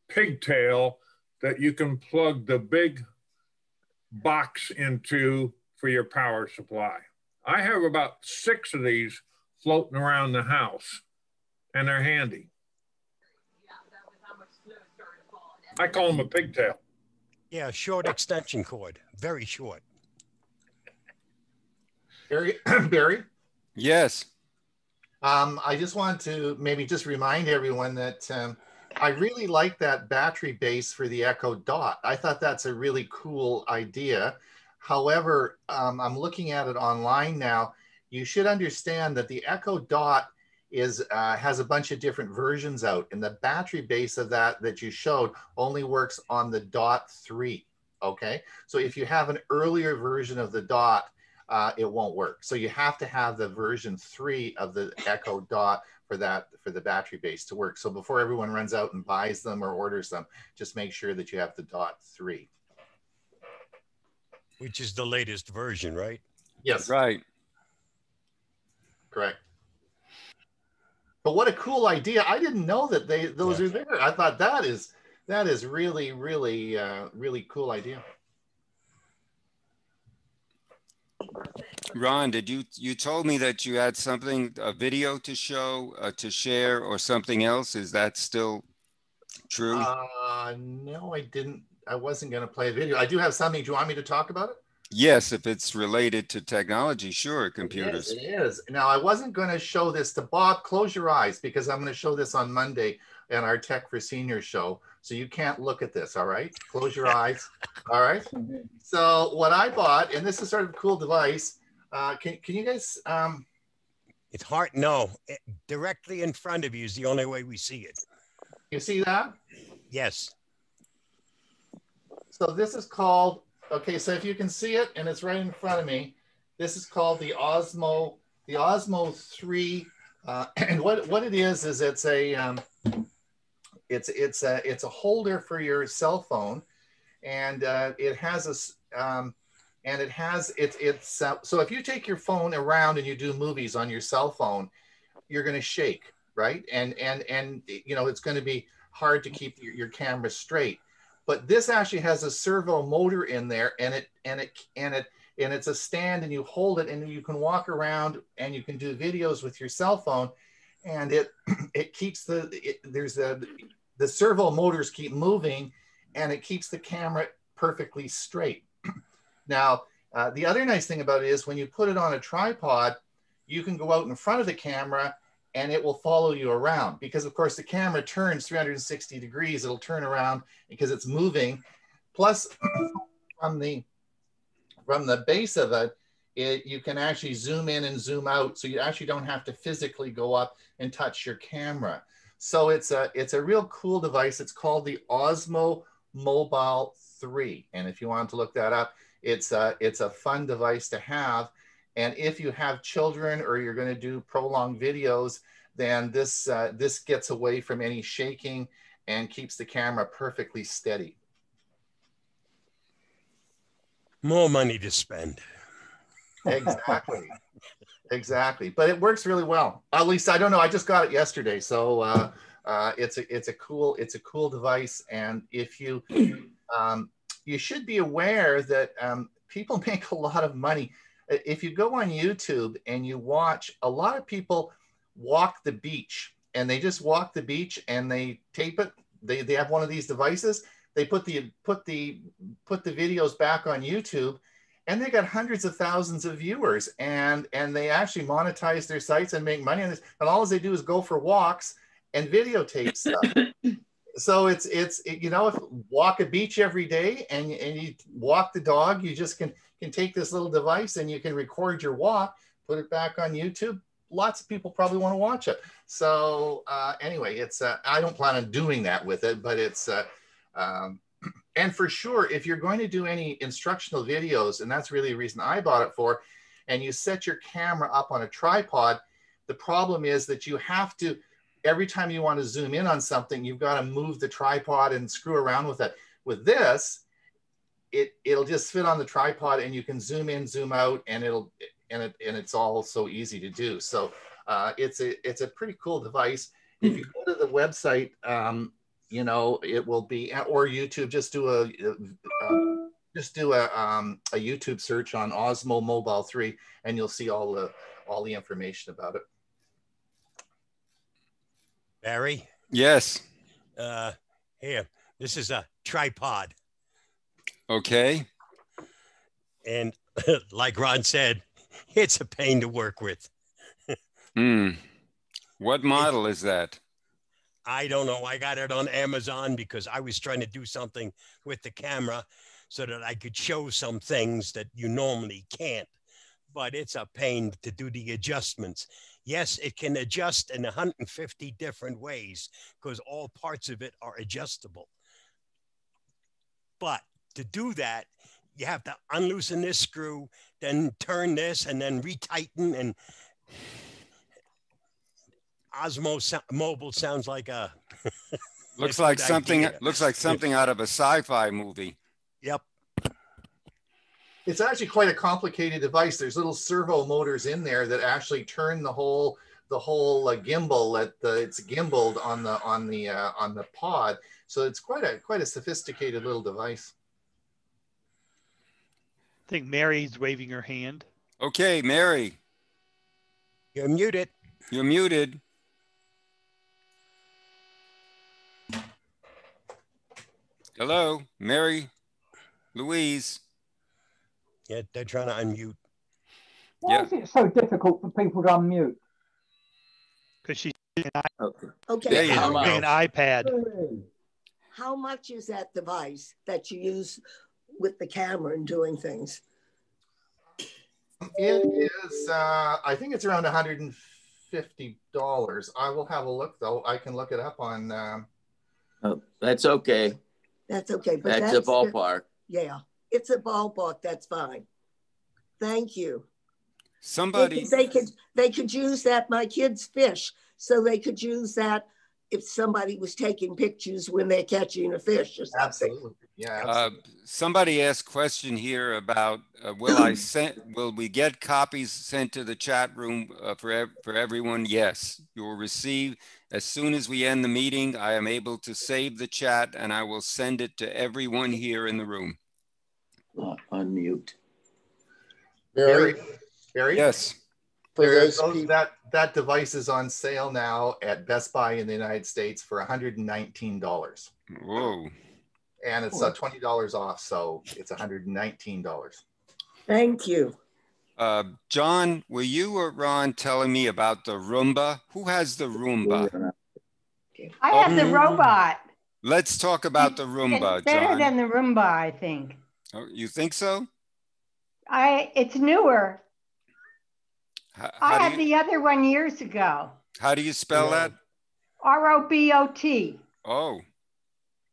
pigtail that you can plug the big box into for your power supply. I have about 6 of these floating around the house, and they're handy. I call them a pigtail. Yeah, short extension cord, very short. Barry? Yes. I just want to maybe just remind everyone that I really like that battery base for the Echo Dot. I thought that's a really cool idea. However, I'm looking at it online now. You should understand that the Echo Dot has a bunch of different versions out, and the battery base of that you showed only works on the Dot 3. Okay, so if you have an earlier version of the Dot, it won't work. So you have to have the version 3 of the Echo Dot for the battery base to work. So before everyone runs out and buys them or orders them, just make sure that you have the Dot 3. Which is the latest version, right? Yes. Right. Correct. But what a cool idea. I didn't know that those are there. I thought that is really, really, really cool idea. Ron, did you told me that you had something, a video to show, to share, or something else? Is that still true? No, I didn't. I wasn't going to play a video. I do have something. Do you want me to talk about it? Yes, if it's related to technology, sure, computers. It is. Now, I wasn't going to show this to Bob. Close your eyes, because I'm going to show this on Monday in our Tech for Seniors show. So you can't look at this, all right? Close your eyes, all right? So what I bought, and this is sort of a cool device. Can you guys... It's hard. No, directly in front of you is the only way we see it. You see that? Yes. So this is called... Okay, so if you can see it, and it's right in front of me, this is called the Osmo 3. And what it is it's a it's a holder for your cell phone, and it has a so if you take your phone around and you do movies on your cell phone, you're going to shake, right? And you know, it's going to be hard to keep your camera straight. But this actually has a servo motor in there, and it's a stand, and you hold it, and you can walk around, and you can do videos with your cell phone, and it keeps the servo motors keep moving, and it keeps the camera perfectly straight. Now, the other nice thing about it is when you put it on a tripod, you can go out in front of the camera, and it will follow you around, because of course the camera turns 360 degrees. It'll turn around because it's moving. Plus, from the base of it, you can actually zoom in and zoom out, so you actually don't have to physically go up and touch your camera. So it's a real cool device. It's called the Osmo Mobile 3, and if you want to look that up, it's a fun device to have. And if you have children or you're going to do prolonged videos, then this gets away from any shaking and keeps the camera perfectly steady. More money to spend. Exactly. Exactly. But it works really well. At least I don't know. I just got it yesterday, so it's a cool device. And if you you should be aware that people make a lot of money. If you go on YouTube and you watch, a lot of people walk the beach, and they just walk the beach and they tape it. They have one of these devices. They put the videos back on YouTube, and they got hundreds of thousands of viewers, and they actually monetize their sites and make money on this. And all they do is go for walks and videotape stuff. So it's you know, if you walk a beach every day and you walk the dog, you just can take this little device and you can record your walk, put it back on YouTube. Lots of people probably want to watch it. So anyway, it's I don't plan on doing that with it, but it's and for sure, if you're going to do any instructional videos, and that's really the reason I bought it for, and you set your camera up on a tripod, the problem is that you have to, every time you want to zoom in on something, you've got to move the tripod and screw around with it. With this, it'll just fit on the tripod, and you can zoom in, zoom out, and it's all so easy to do. So it's a pretty cool device. If you go to the website, you know, it will be, or YouTube, just do a YouTube search on Osmo Mobile 3, and you'll see all the information about it. Barry? Yes. Here, this is a tripod. Okay. And like Ron said, it's a pain to work with. What model is that? I don't know. I got it on Amazon because I was trying to do something with the camera so that I could show some things that you normally can't. But it's a pain to do the adjustments. Yes, it can adjust in 150 different ways because all parts of it are adjustable. But to do that, you have to unloosen this screw, then turn this, and then retighten. And Osmo Mobile sounds like a looks like something out of a sci-fi movie. Yep. It's actually quite a complicated device. There's little servo motors in there that actually turn the whole gimbal it's gimbaled on the pod. So it's quite a sophisticated little device. I think Mary's waving her hand. Okay, Mary. You're muted. You're muted. Hello, Mary Louise. Yeah, they're trying to unmute. Why is it so difficult for people to unmute? Because she's Okay. an iPad. How much is that device that you use with the camera and doing things? It is, I think it's around $150. I will have a look though. I can look it up on. Oh, that's okay. That's okay. But that's a ballpark. Yeah, it's a ballpark. That's fine. Thank you. Somebody. They could use that. My kids fish, so they could use that if somebody was taking pictures when they're catching a fish or something. Absolutely. Yeah. Absolutely. Somebody asked a question here about will we get copies sent to the chat room for everyone? Yes, you will receive as soon as we end the meeting. I am able to save the chat and I will send it to everyone here in the room. Unmute. Barry? Yes. That device is on sale now at Best Buy in the United States for $119. Whoa. And it's $20 off, so it's $119. Thank you. John, were you or Ron telling me about the Roomba? Who has the Roomba? I have the robot. Let's talk about the Roomba, It's better John. than the Roomba, I think. Oh, you think so? It's newer. I had you, the other one years ago. how do you spell that? ROBOT. Oh.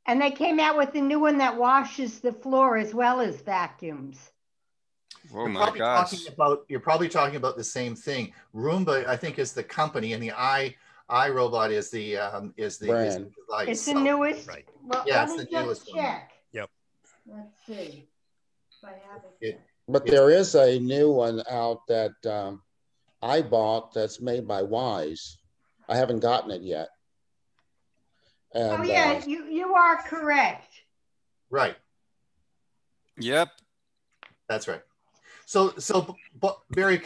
And they came out with a new one that washes the floor as well as vacuums. Oh my gosh. You're probably talking about the same thing. Roomba, I think, is the company, and the iRobot is the brand. device. It's the newest. Right. Well, Yeah, let it's me the newest just one. check. Yep. Let's see if I have it. But there is a new one out that I bought that's made by Wise. I haven't gotten it yet. And, oh yeah, you are correct. Right. Yep. That's right. So Barry,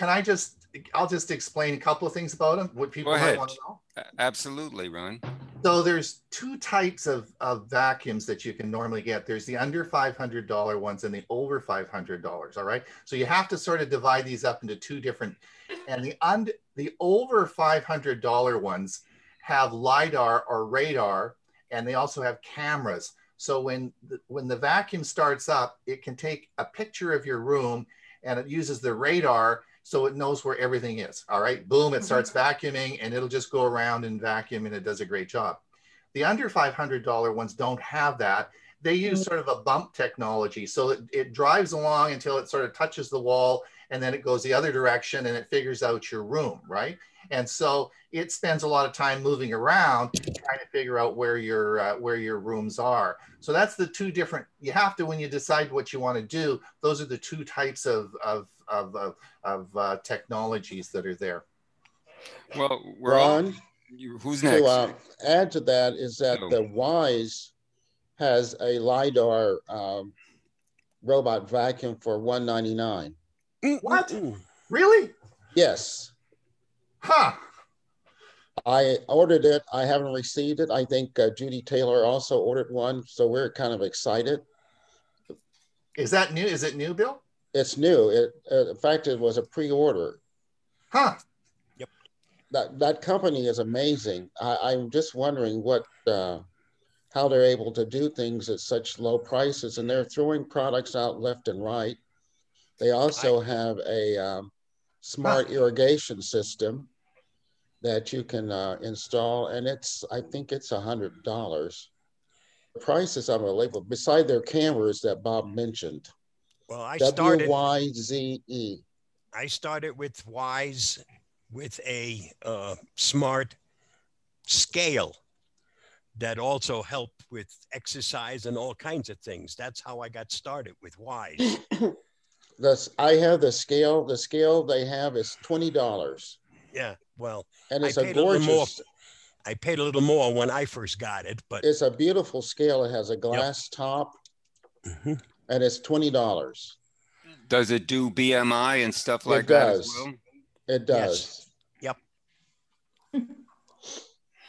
I'll just explain a couple of things about them. What people might want to know. Absolutely, Ron. So there's two types of vacuums that you can normally get. There's the under $500 ones and the over $500. All right. So you have to sort of divide these up into two different. And the over $500 ones have LiDAR or radar, and they also have cameras. So when the vacuum starts up, it can take a picture of your room, and it uses the radar, so it knows where everything is. All right, boom, it starts vacuuming, and it'll just go around and vacuum, and it does a great job. The under $500 ones don't have that. They use sort of a bump technology. So it drives along until it sort of touches the wall, and then it goes the other direction, and it figures out your room, right? And so it spends a lot of time moving around trying to figure out where your rooms are. So that's the two different, you have to, when you decide what you want to do, those are the two types of technologies that are there. Well, Ron, who's next? To add to that is that the Wise has a LiDAR robot vacuum for $199. What? Really? Yes. Huh. I ordered it. I haven't received it. I think Judy Taylor also ordered one, so we're kind of excited. Is that new? Is it new, Bill? It's new. In fact, it was a pre-order. Huh. Yep. That company is amazing. I'm just wondering how they're able to do things at such low prices, and they're throwing products out left and right. They also have a smart irrigation system that you can install, and I think it's $100. The price is unbelievable. Beside their cameras that Bob mentioned. Well, I started WYZE. I started with Wise with a smart scale that also helped with exercise and all kinds of things. That's how I got started with Wise. I have the scale. The scale they have is $20. Yeah. Well, and it's I a paid a little more. gorgeous. I paid a little more when I first got it, but It's a beautiful scale. It has a glass top, and it's $20. Does it do BMI and stuff like It that does. as well? It does. Yes. Yep.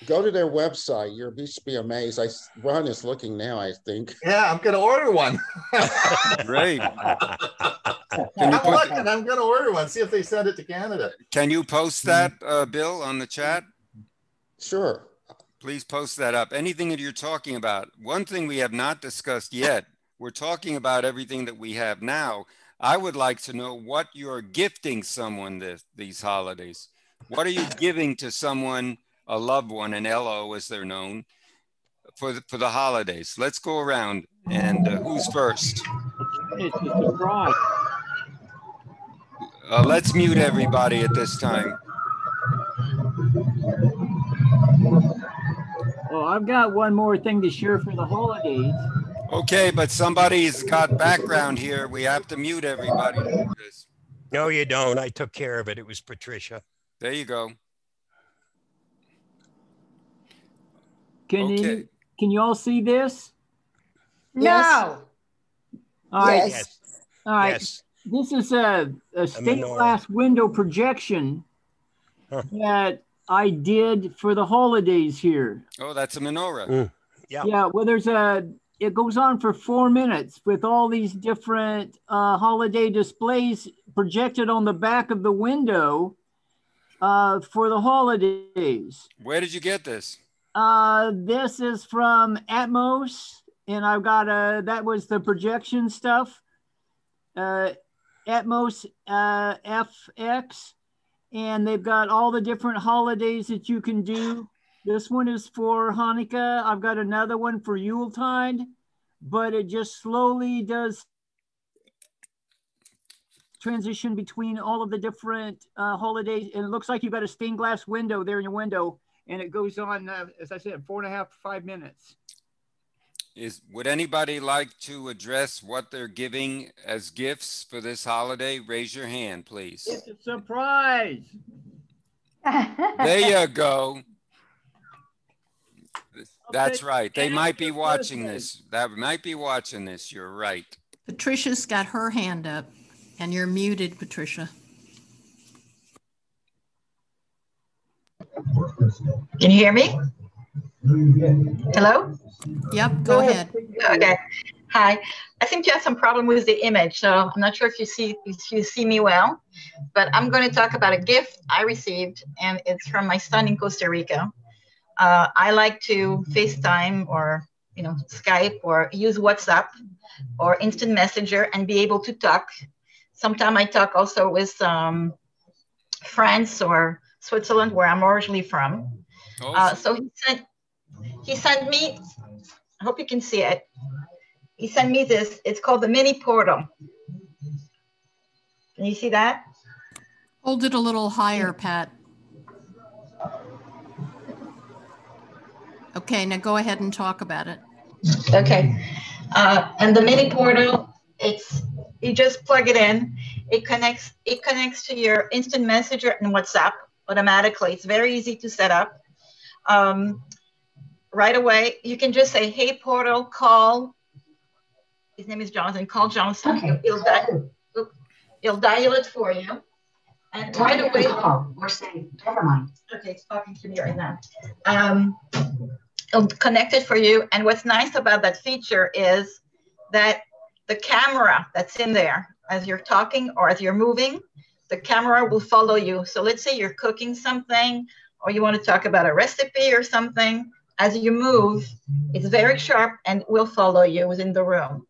Go to their website. You'll just be amazed. Ron is looking now, I think. Yeah, I'm going to order one. Great. I'm looking. I'm going to order one. See if they send it to Canada. Can you post that, Bill, on the chat? Sure. Please post that up. Anything that you're talking about. One thing we have not discussed yet, we're talking about everything that we have now. I would like to know what you're gifting someone these holidays. What are you giving to someone, a loved one, an LO as they're known, for the holidays? Let's go around. And who's first? It's a surprise. Let's mute everybody at this time. Well, I've got one more thing to share for the holidays. Okay, but somebody's got background here. We have to mute everybody to do this. No, you don't. I took care of it. It was Patricia. There you go. Can you all see this? No. All right. Yes. All right. Yes. This is a stained glass window projection that I did for the holidays here. Oh, that's a menorah. Yeah. Yeah. Well, it goes on for 4 minutes with all these different holiday displays projected on the back of the window for the holidays. Where did you get this? This is from Atmos, and I've got that was the projection stuff. Atmos FX, and they've got all the different holidays that you can do. This one is for Hanukkah. I've got another one for Yuletide, but it just slowly does transition between all of the different holidays. And it looks like you've got a stained glass window there in your window, and it goes on, as I said, 4.5 to 5 minutes. Would anybody like to address what they're giving as gifts for this holiday? Raise your hand, please. It's a surprise. There you go. That's right. They might be watching this. That might be watching this. You're right. Patricia's got her hand up, and you're muted, Patricia. Can you hear me? Hello? Yep, go ahead. Okay. Hi. I think you have some problem with the image, so I'm not sure if you see me well, but I'm going to talk about a gift I received, and it's from my son in Costa Rica. I like to FaceTime or Skype or use WhatsApp or Instant Messenger and be able to talk. Sometimes I talk also with France or Switzerland, where I'm originally from. So he sent me, I hope you can see it. He sent me this. It's called the Mini Portal. Can you see that? Hold it a little higher, Pat. Okay, now go ahead and talk about it. Okay. And the Mini Portal, you just plug it in. It connects to your Instant Messenger and WhatsApp automatically. It's very easy to set up. Right away, you can just say, "Hey, Portal, call." His name is Jonathan. Call Jonathan. Okay. He'll dial it for you. And right away, or say, never mind. Okay, it's talking to me right now. It'll connect it for you. And what's nice about that feature is that the camera that's in there, as you're talking or as you're moving, the camera will follow you. So let's say you're cooking something, or you want to talk about a recipe or something. As you move, it's very sharp and will follow you within the room.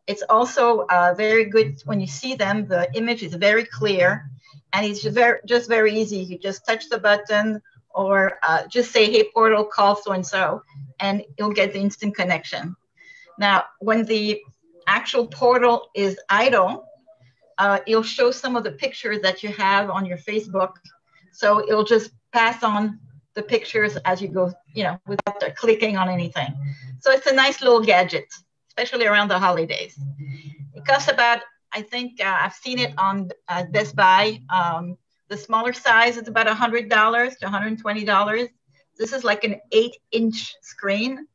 It's also very good when you see them. The image is very clear, and it's just very easy. You just touch the button, or just say, "Hey, Portal, call so-and-so," and you'll get the instant connection. Now, when the actual portal is idle, it'll show some of the pictures that you have on your Facebook. So it'll just pass on the pictures as you go, without clicking on anything. So it's a nice little gadget, especially around the holidays. It costs about, I think I've seen it on Best Buy The smaller size is about $100 to $120. This is like an 8-inch screen.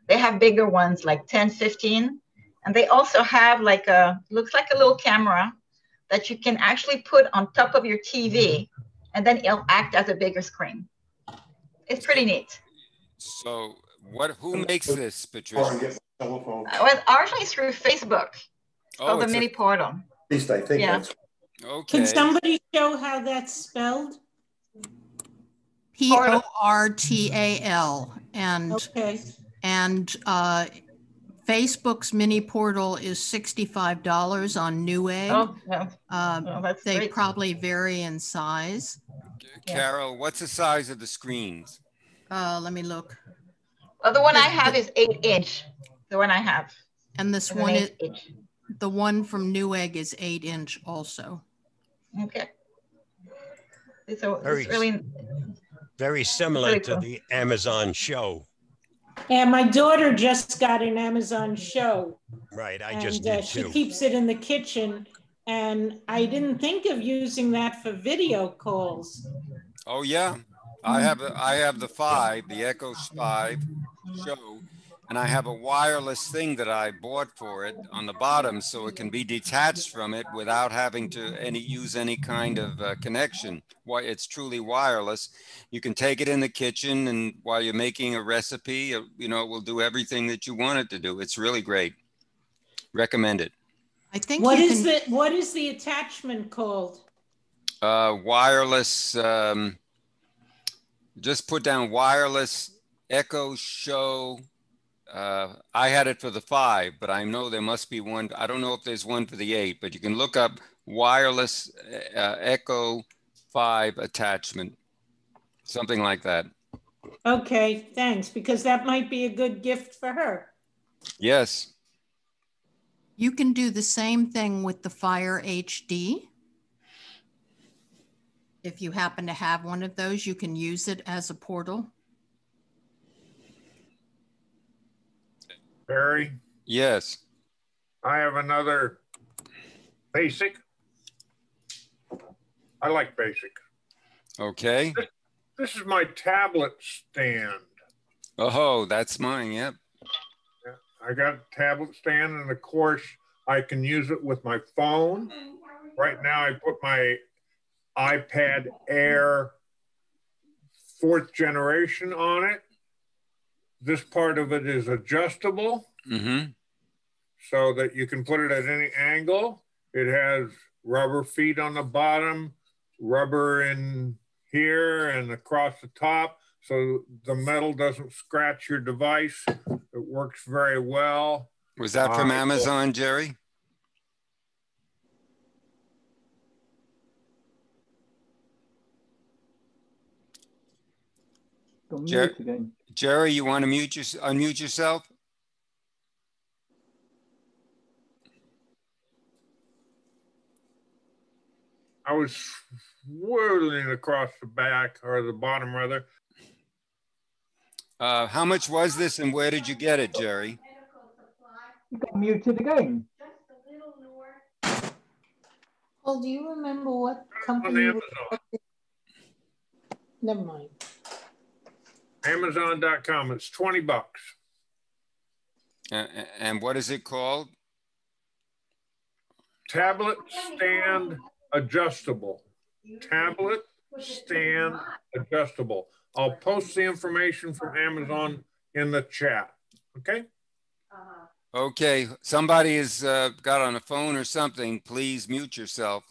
They have bigger ones like 10, 15. And they also have like looks like a little camera that you can actually put on top of your TV, and then it'll act as a bigger screen. It's pretty neat. So who makes this, Patricia? Well, originally through Facebook. It's called the Mini Portal. At least I think that's. Okay. Can somebody show how that's spelled? Portal. And okay. And Facebook's mini portal is $65 on Newegg. Oh, that's they great. probably vary in size. Carol, what's the size of the screens? Let me look. Well, the one I have is 8-inch. The one I have. And this one is the one from Newegg is 8-inch also. Okay. So it's really very similar really to cool. the Amazon show. And my daughter just got an Amazon show. Right, I just did she too. keeps it in the kitchen, and I didn't think of using that for video calls. Oh yeah, I have the 5, the Echo 5 show, and I have a wireless thing that I bought for it on the bottom, so it can be detached from it without having to use any kind of connection. Why, it's truly wireless. You can take it in the kitchen, and while you're making a recipe, you know, it will do everything that you want it to do. It's really great. Recommend it. I think what is the attachment called? Wireless. Just put down wireless Echo Show. I had it for the 5, but I know there must be one. I don't know if there's one for the 8, but you can look up wireless Echo 5 attachment, something like that. Okay, thanks, because that might be a good gift for her. Yes. You can do the same thing with the Fire HD. If you happen to have one of those, you can use it as a portal. Barry? Yes. I have another basic. I like basic. Okay. This is my tablet stand. Oh, that's mine. Yep. Yeah, I got a tablet stand, and of course, I can use it with my phone. Right now, I put my iPad Air 4th generation on it. This part of it is adjustable, so that you can put it at any angle. It has rubber feet on the bottom, rubber in here and across the top, so the metal doesn't scratch your device. It works very well. Was that from Amazon, Jerry? Jerry, you want to unmute yourself? I was swirling across the back, or the bottom rather. How much was this, and where did you get it, Jerry? You got muted again. Well, do you remember what company? Never mind. Amazon.com. It's $20. And what is it called? Tablet stand adjustable. Tablet stand adjustable. I'll post the information from Amazon in the chat. Okay? Okay. Somebody has got on a phone or something. Please mute yourself.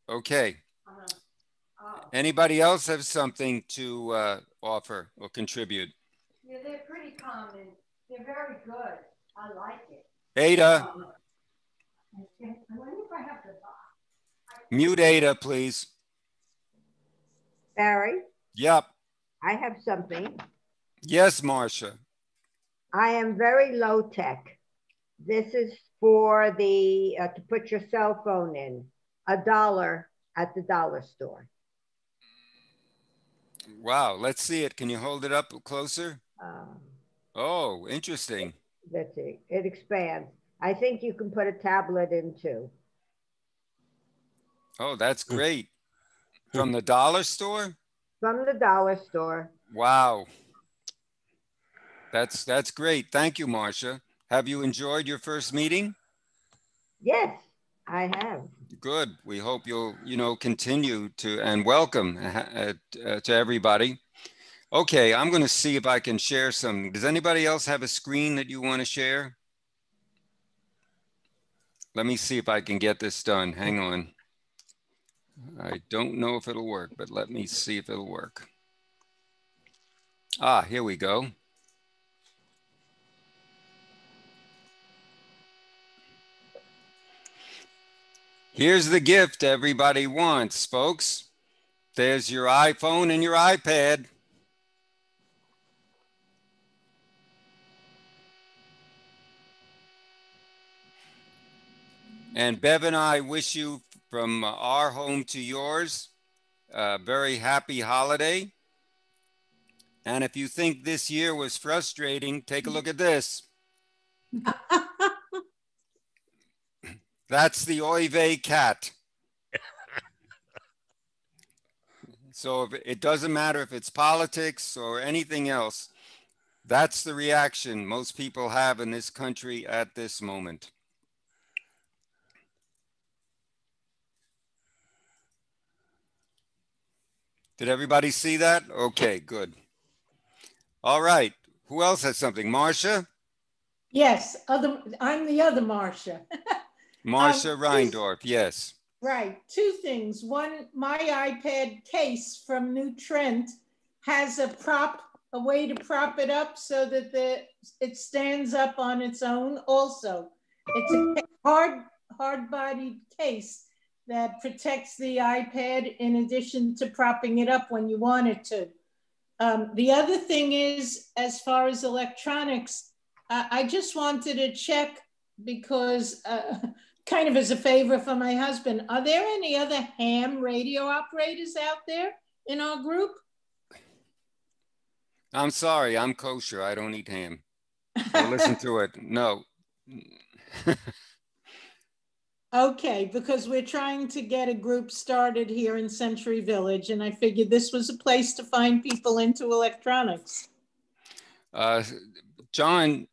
Okay. Anybody else have something to offer or contribute? Yeah, they're pretty common. They're very good. I like it. Ada. I wonder if I have the box. Mute Ada, please. Barry? Yep. I have something. Yes, Marcia. I am very low tech. This is for the to put your cell phone in. $1 at the dollar store. Wow, let's see it. Can you hold it up closer? Oh, interesting. Let's see. It expands. I think you can put a tablet in too. Oh, that's great. From the dollar store? From the dollar store. Wow. That's great. Thank you, Marcia. Have you enjoyed your first meeting? Yes, I have. Good. We hope you'll, continue to, and welcome to everybody. Okay, I'm going to see if I can share some. Does anybody else have a screen that you want to share? Let me see if I can get this done. Hang on. I don't know if it'll work, but let me see if it'll work. Ah, here we go. Here's the gift everybody wants, folks. There's your iPhone and your iPad. And Bev and I wish you, from our home to yours, a very happy holiday. And if you think this year was frustrating, take a look at this. That's the Oy Vey cat. So it doesn't matter if it's politics or anything else. That's the reaction most people have in this country at this moment. Did everybody see that? Okay, good. All right. Who else has something? Marcia? Yes, I'm the other Marcia. Marcia Reindorf, yes. Right, two things. One, my iPad case from New Trent has a way to prop it up so that it stands up on its own also. It's a hard-bodied case that protects the iPad in addition to propping it up when you want it to. The other thing is, as far as electronics, I just wanted to check because kind of as a favor for my husband, are there any other ham radio operators out there in our group? I'm sorry, I'm kosher. I don't eat ham. Or listen to it. No. Okay, because we're trying to get a group started here in Century Village, and I figured this was a place to find people into electronics. John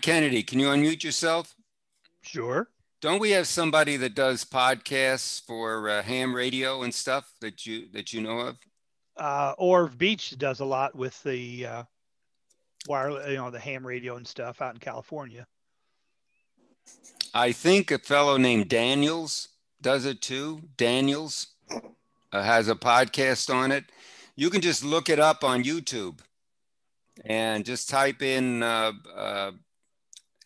Kennedy, can you unmute yourself? Sure. Don't we have somebody that does podcasts for ham radio and stuff that you know of? Orv Beach does a lot with the wireless, the ham radio and stuff out in California. I think a fellow named Daniels does it too. Daniels has a podcast on it. You can just look it up on YouTube and just type in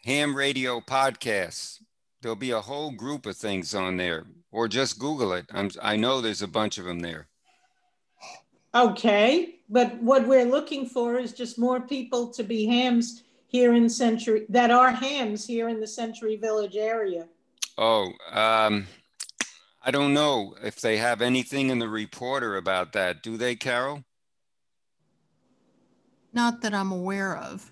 ham radio podcasts. There'll be a whole group of things on there, or just Google it. I know there's a bunch of them there. Okay, but what we're looking for is just more people to be hams here in Century, that are hams here in the Century Village area. Oh, I don't know if they have anything in the reporter about that. Do they, Carol? Not that I'm aware of.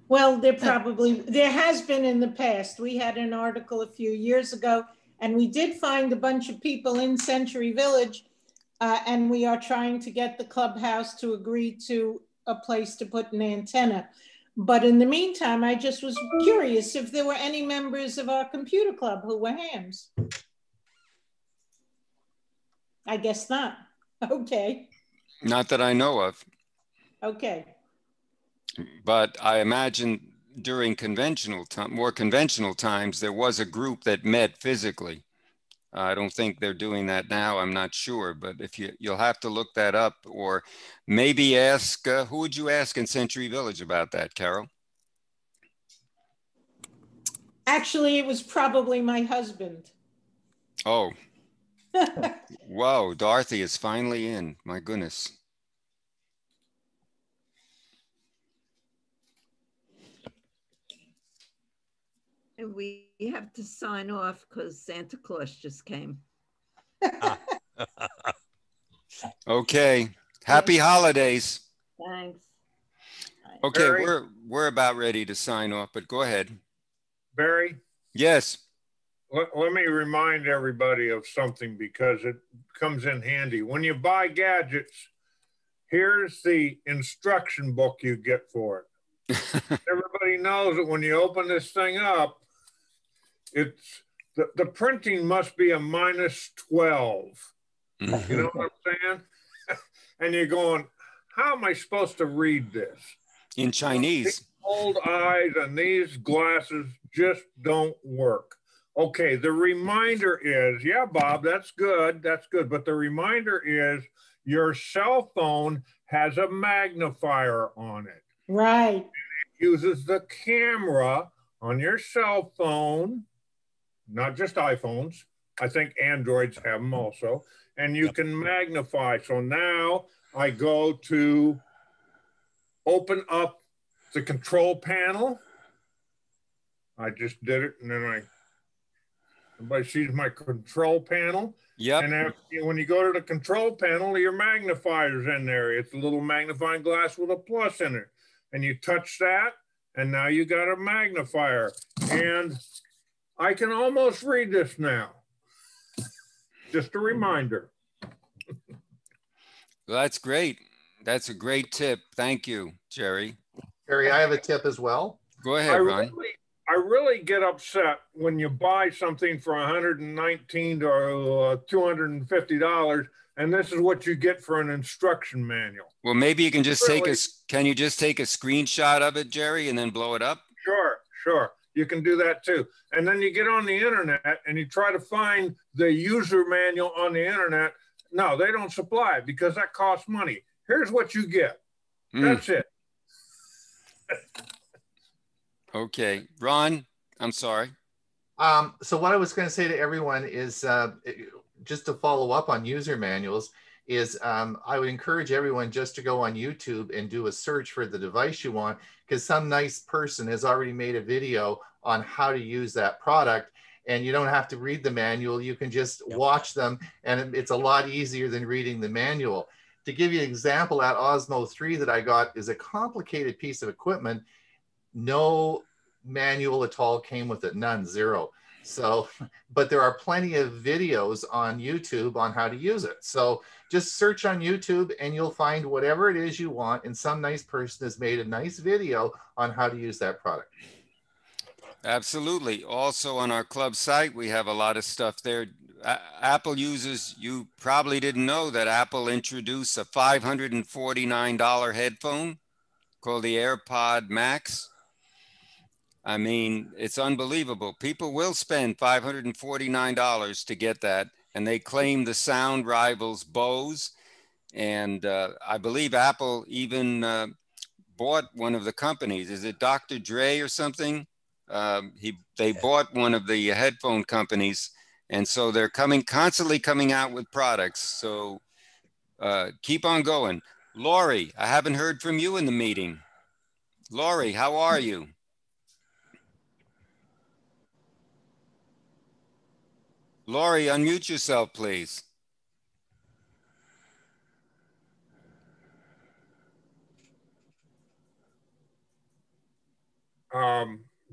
Well, there has been in the past. We had an article a few years ago, and we did find a bunch of people in Century Village, and we are trying to get the clubhouse to agree to a place to put an antenna. But in the meantime, I just was curious if there were any members of our computer club who were hams. I guess not. Okay. Not that I know of. Okay. But I imagine during more conventional times, there was a group that met physically. I don't think they're doing that now. I'm not sure, but if you'll have to look that up, or maybe ask, who would you ask in Century Village about that, Carol? Actually, it was probably my husband. Oh, whoa, Dorothy is finally in, my goodness. And we have to sign off because Santa Claus just came. Okay. Happy holidays. Thanks. Okay, Barry? we're about ready to sign off, but go ahead. Barry? Yes. let me remind everybody of something because it comes in handy. When you buy gadgets, here's the instruction book you get for it. Everybody knows that when you open this thing up, it's the printing must be a -12. You know what I'm saying? And you're going, how am I supposed to read this? In Chinese. These old eyes and these glasses just don't work. Okay, the reminder is, yeah, Bob, that's good. But the reminder is your cell phone has a magnifier on it. Right. It uses the camera on your cell phone, not just iPhones. I think Androids have them also. And you can magnify. So now I go to open up the control panel. I just did it, and then everybody sees my control panel. Yep. And when you go to the control panel, your magnifier's in there. It's a little magnifying glass with a plus in it. And you touch that, and now you got a magnifier. And I can almost read this now. Just a reminder. Well, that's great. That's a great tip. Thank you, Jerry. Jerry, I have a tip as well. Go ahead, Ron. I really get upset when you buy something for $119 to $250, and this is what you get for an instruction manual. Well, maybe you can just can you just take a screenshot of it, Jerry, and then blow it up? Sure. You can do that too. And then you get on the internet and you try to find the user manual on the internet. No, they don't supply it because that costs money. Here's what you get. That's it. Okay, Ron, I'm sorry. So what I was going to say to everyone is just to follow up on user manuals is I would encourage everyone just to go on YouTube and do a search for the device you want, because some nice person has already made a video on how to use that product, and you don't have to read the manual. You can just watch them, and it's a lot easier than reading the manual. To give you an example, that Osmo 3 that I got is a complicated piece of equipment. No manual at all came with it, none, zero. So, but there are plenty of videos on YouTube on how to use it. So just search on YouTube and you'll find whatever it is you want, and some nice person has made a nice video on how to use that product. Absolutely. Also on our club site, we have a lot of stuff there. Apple users, you probably didn't know that Apple introduced a $549 headphone called the AirPod Max. I mean, it's unbelievable. People will spend $549 to get that, and they claim the sound rivals Bose. And I believe Apple even bought one of the companies. Is it Dr. Dre or something? They bought one of the headphone companies, and so they're constantly coming out with products. So keep on going. Lori, I haven't heard from you in the meeting. Lori, how are you? Lori, unmute yourself, please.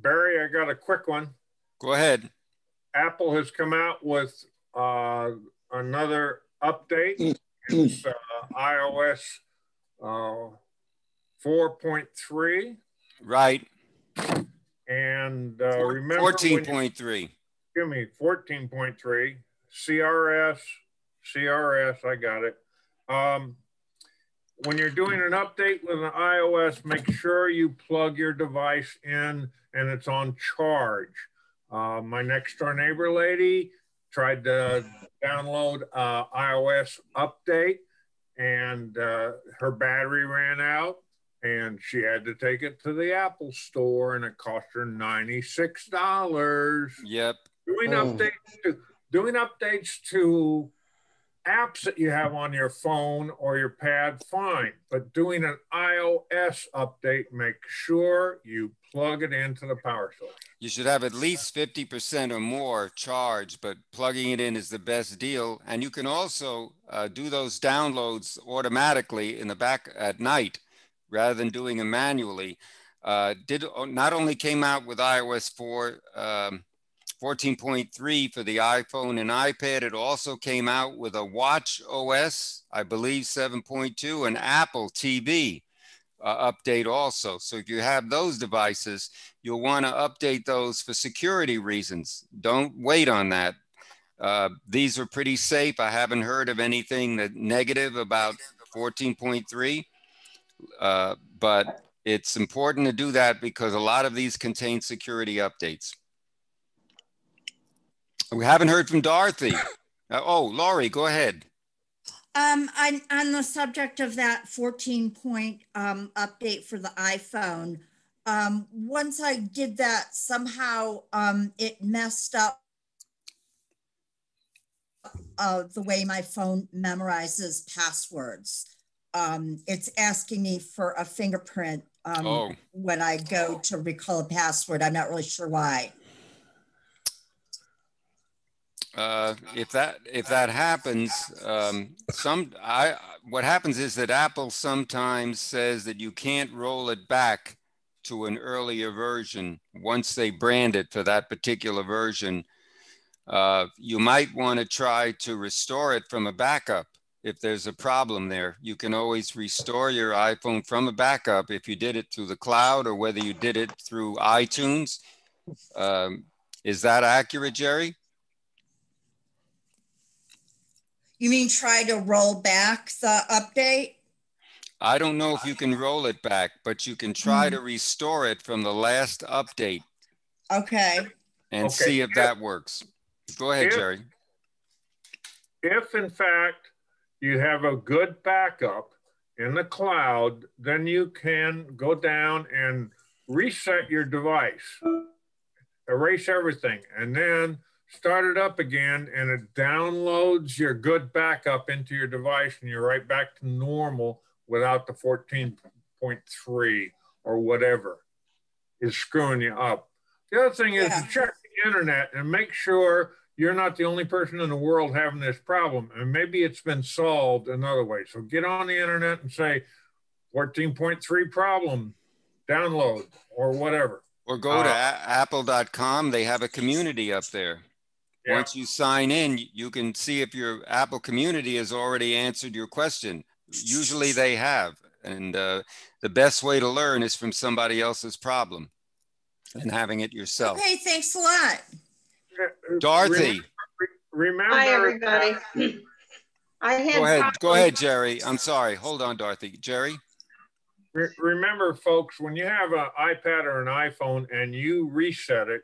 Barry, I got a quick one. Go ahead. Apple has come out with another update. It's iOS 4.3. Right. And remember 14.3. Give me 14.3. CRS, I got it. When you're doing an update with an iOS, make sure you plug your device in and it's on charge. My next door neighbor lady tried to download iOS update, and her battery ran out, and she had to take it to the Apple store, and it cost her $96. Yep. Doing updates to apps that you have on your phone or your pad, fine. But doing an iOS update, make sure you plug it into the power source. You should have at least 50% or more charged, but plugging it in is the best deal. And you can also do those downloads automatically in the back at night rather than doing them manually. Not only came out with iOS 4, 14.3 for the iPhone and iPad. It also came out with a Watch OS, I believe 7.2, and Apple TV update also. So if you have those devices, you'll want to update those for security reasons. Don't wait on that. These are pretty safe. I haven't heard of anything that negative about 14.3, but it's important to do that because a lot of these contain security updates. We haven't heard from Dorothy. Oh, Laurie, go ahead. On the subject of that 14-point update for the iPhone, once I did that, somehow it messed up the way my phone memorizes passwords. It's asking me for a fingerprint when I go to recall a password. I'm not really sure why. If that happens, what happens is that Apple sometimes says that you can't roll it back to an earlier version once they brand it for that particular version. You might want to try to restore it from a backup. If there's a problem there, you can always restore your iPhone from a backup if you did it through the cloud or whether you did it through iTunes. Is that accurate, Jerry? You mean try to roll back the update? I don't know if you can roll it back, but you can try to restore it from the last update. Okay. And see if that works. Go ahead, Jerry. If in fact you have a good backup in the cloud, then you can go down and reset your device, erase everything, and then start it up again, and it downloads your good backup into your device, and you're right back to normal without the 14.3 or whatever is screwing you up. The other thing is to check the internet and make sure you're not the only person in the world having this problem, and maybe it's been solved another way. So get on the internet and say 14.3 problem, download or whatever. Or go to apple.com. They have a community up there. Yeah. Once you sign in, you can see if your Apple community has already answered your question. Usually they have. And the best way to learn is from somebody else's problem and having it yourself. Okay, thanks a lot. Dorothy. Remember. Hi, everybody. Go ahead, Jerry. I'm sorry. Hold on, Dorothy. Jerry? Remember, folks, when you have an iPad or an iPhone and you reset it,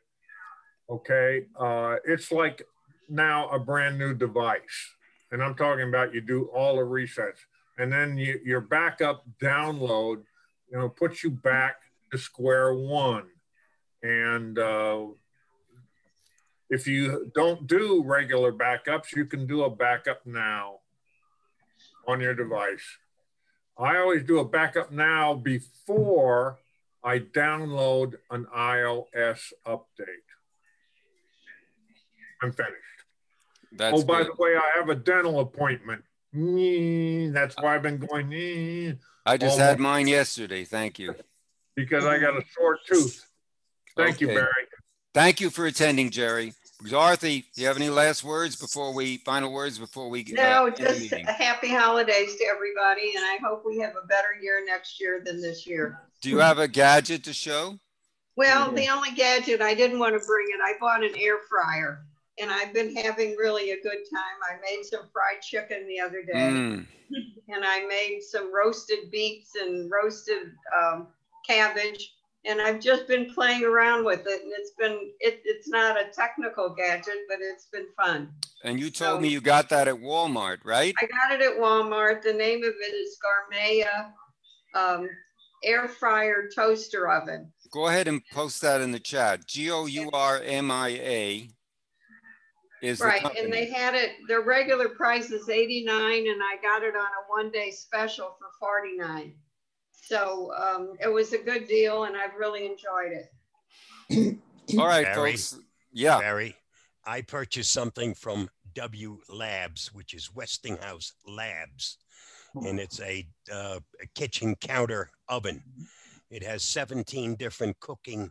okay, it's like now a brand new device. And I'm talking about you do all the resets. And then your backup download, puts you back to square one. And if you don't do regular backups, you can do a backup now on your device. I always do a backup now before I download an iOS update. I'm finished. That's by the way, I have a dental appointment. That's why I've been going. I just had mine yesterday. Thank you. Because I got a sore tooth. Thank you, Barry. Thank you for attending, Jerry. Dorothy, do you have any last words final words before we No, just happy holidays to everybody, and I hope we have a better year next year than this year. Do you have a gadget to show? Well, the only gadget, I didn't want to bring it. I bought an air fryer, and I've been having really a good time. I made some fried chicken the other day, and I made some roasted beets and roasted cabbage. And I've just been playing around with it, and it's not a technical gadget, but it's been fun. And you told me you got that at Walmart, right? I got it at Walmart. The name of it is Gourmaya Air Fryer Toaster Oven. Go ahead and post that in the chat. Gourmaya is right, the company. And they had it. Their regular price is $89, and I got it on a one-day special for $49. So it was a good deal, and I've really enjoyed it. All right, Barry, folks. Yeah. Barry, I purchased something from W Labs, which is Westinghouse Labs, and it's a kitchen counter oven. It has 17 different cooking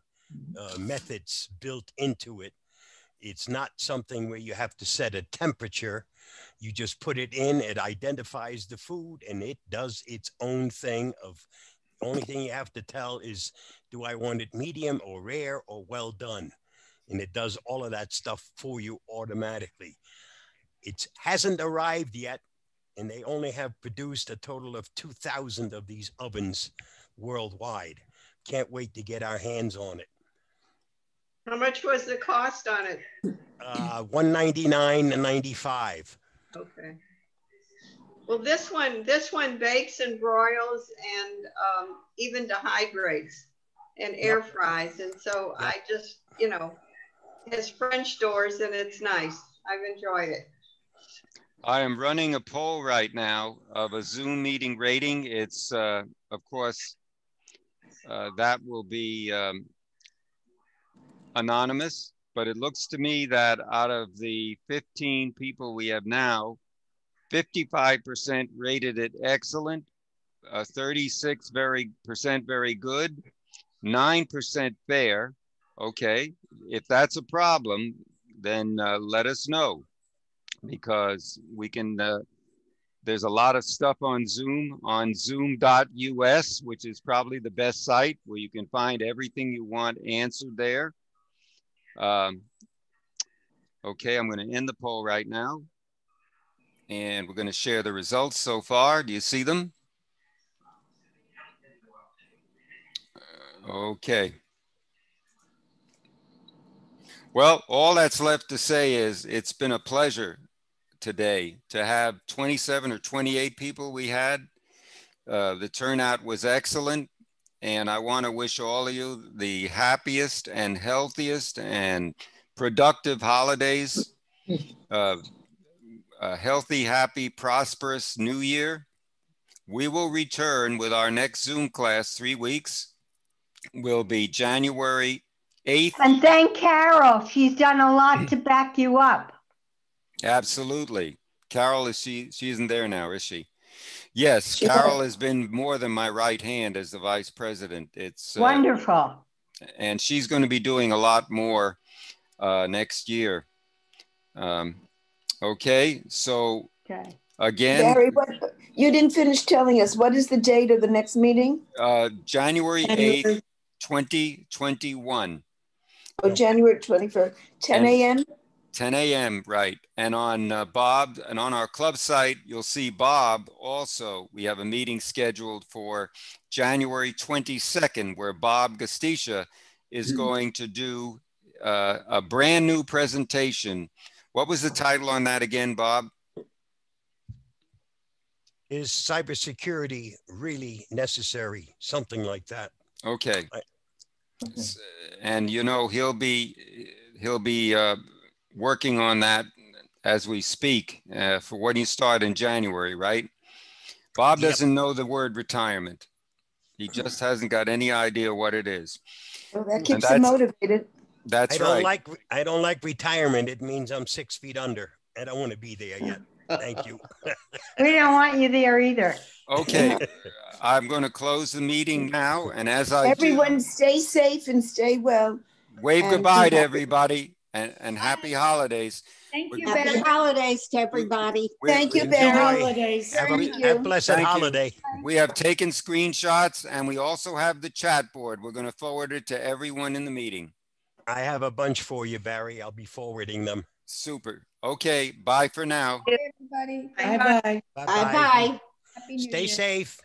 methods built into it. It's not something where you have to set a temperature. You just put it in, it identifies the food, and it does its own thing. The only thing you have to tell is, do I want it medium or rare or well done? And it does all of that stuff for you automatically. It hasn't arrived yet, and they only have produced a total of 2,000 of these ovens worldwide. Can't wait to get our hands on it. How much was the cost on it? $199.95. Okay. Well, this one bakes and broils and even dehydrates and air fries. And so I just, you know, has French doors and it's nice. I've enjoyed it. I am running a poll right now of a Zoom meeting rating. It's, of course, that will be anonymous, but it looks to me that out of the 15 people we have now, 55% rated it excellent, 36% very good, 9% fair. Okay, if that's a problem, then let us know, because we can, there's a lot of stuff on Zoom, on zoom.us, which is probably the best site where you can find everything you want answered there. Okay, I'm going to end the poll right now, and we're going to share the results so far. Do you see them? Okay. Well, all that's left to say is it's been a pleasure today to have 27 or 28 people we had. The turnout was excellent, and I want to wish all of you the happiest and healthiest and productive holidays, a healthy, happy, prosperous new year. We will return with our next Zoom class 3 weeks. Will be January 8th. And thank Carol. She's done a lot to back you up. Absolutely. Carol, she isn't there now, is she? Yes, Carol has been more than my right hand as the vice president. It's wonderful. And she's going to be doing a lot more next year. Okay, so again. Barry, you didn't finish telling us, what is the date of the next meeting? January 8th, 2021. Oh, January 21st, 10 a.m.? 10 a.m., right. And on Bob, and on our club site, you'll see Bob also. We have a meeting scheduled for January 22nd, where Bob Gastisha is going to do a brand new presentation. What was the title on that again, Bob? Is cybersecurity really necessary? Something like that. Okay. And you know, he'll be working on that as we speak for when you start in January, right? Bob doesn't know the word retirement. He just hasn't got any idea what it is. Well, that keeps him motivated. That's right. I don't like retirement. It means I'm 6 feet under. I don't want to be there yet. Thank you. We don't want you there either. Okay. I'm going to close the meeting now. And as Everyone stay safe and stay well. Wave goodbye to everybody and happy holidays. Thank you, Happy holidays to everybody. Thank you, Barry. Have a blessed holiday. We have taken screenshots, and we also have the chat board. We're going to forward it to everyone in the meeting. I have a bunch for you, Barry. I'll be forwarding them. Super. Okay. Bye for now. Everybody. Bye-bye. Bye-bye. Stay safe.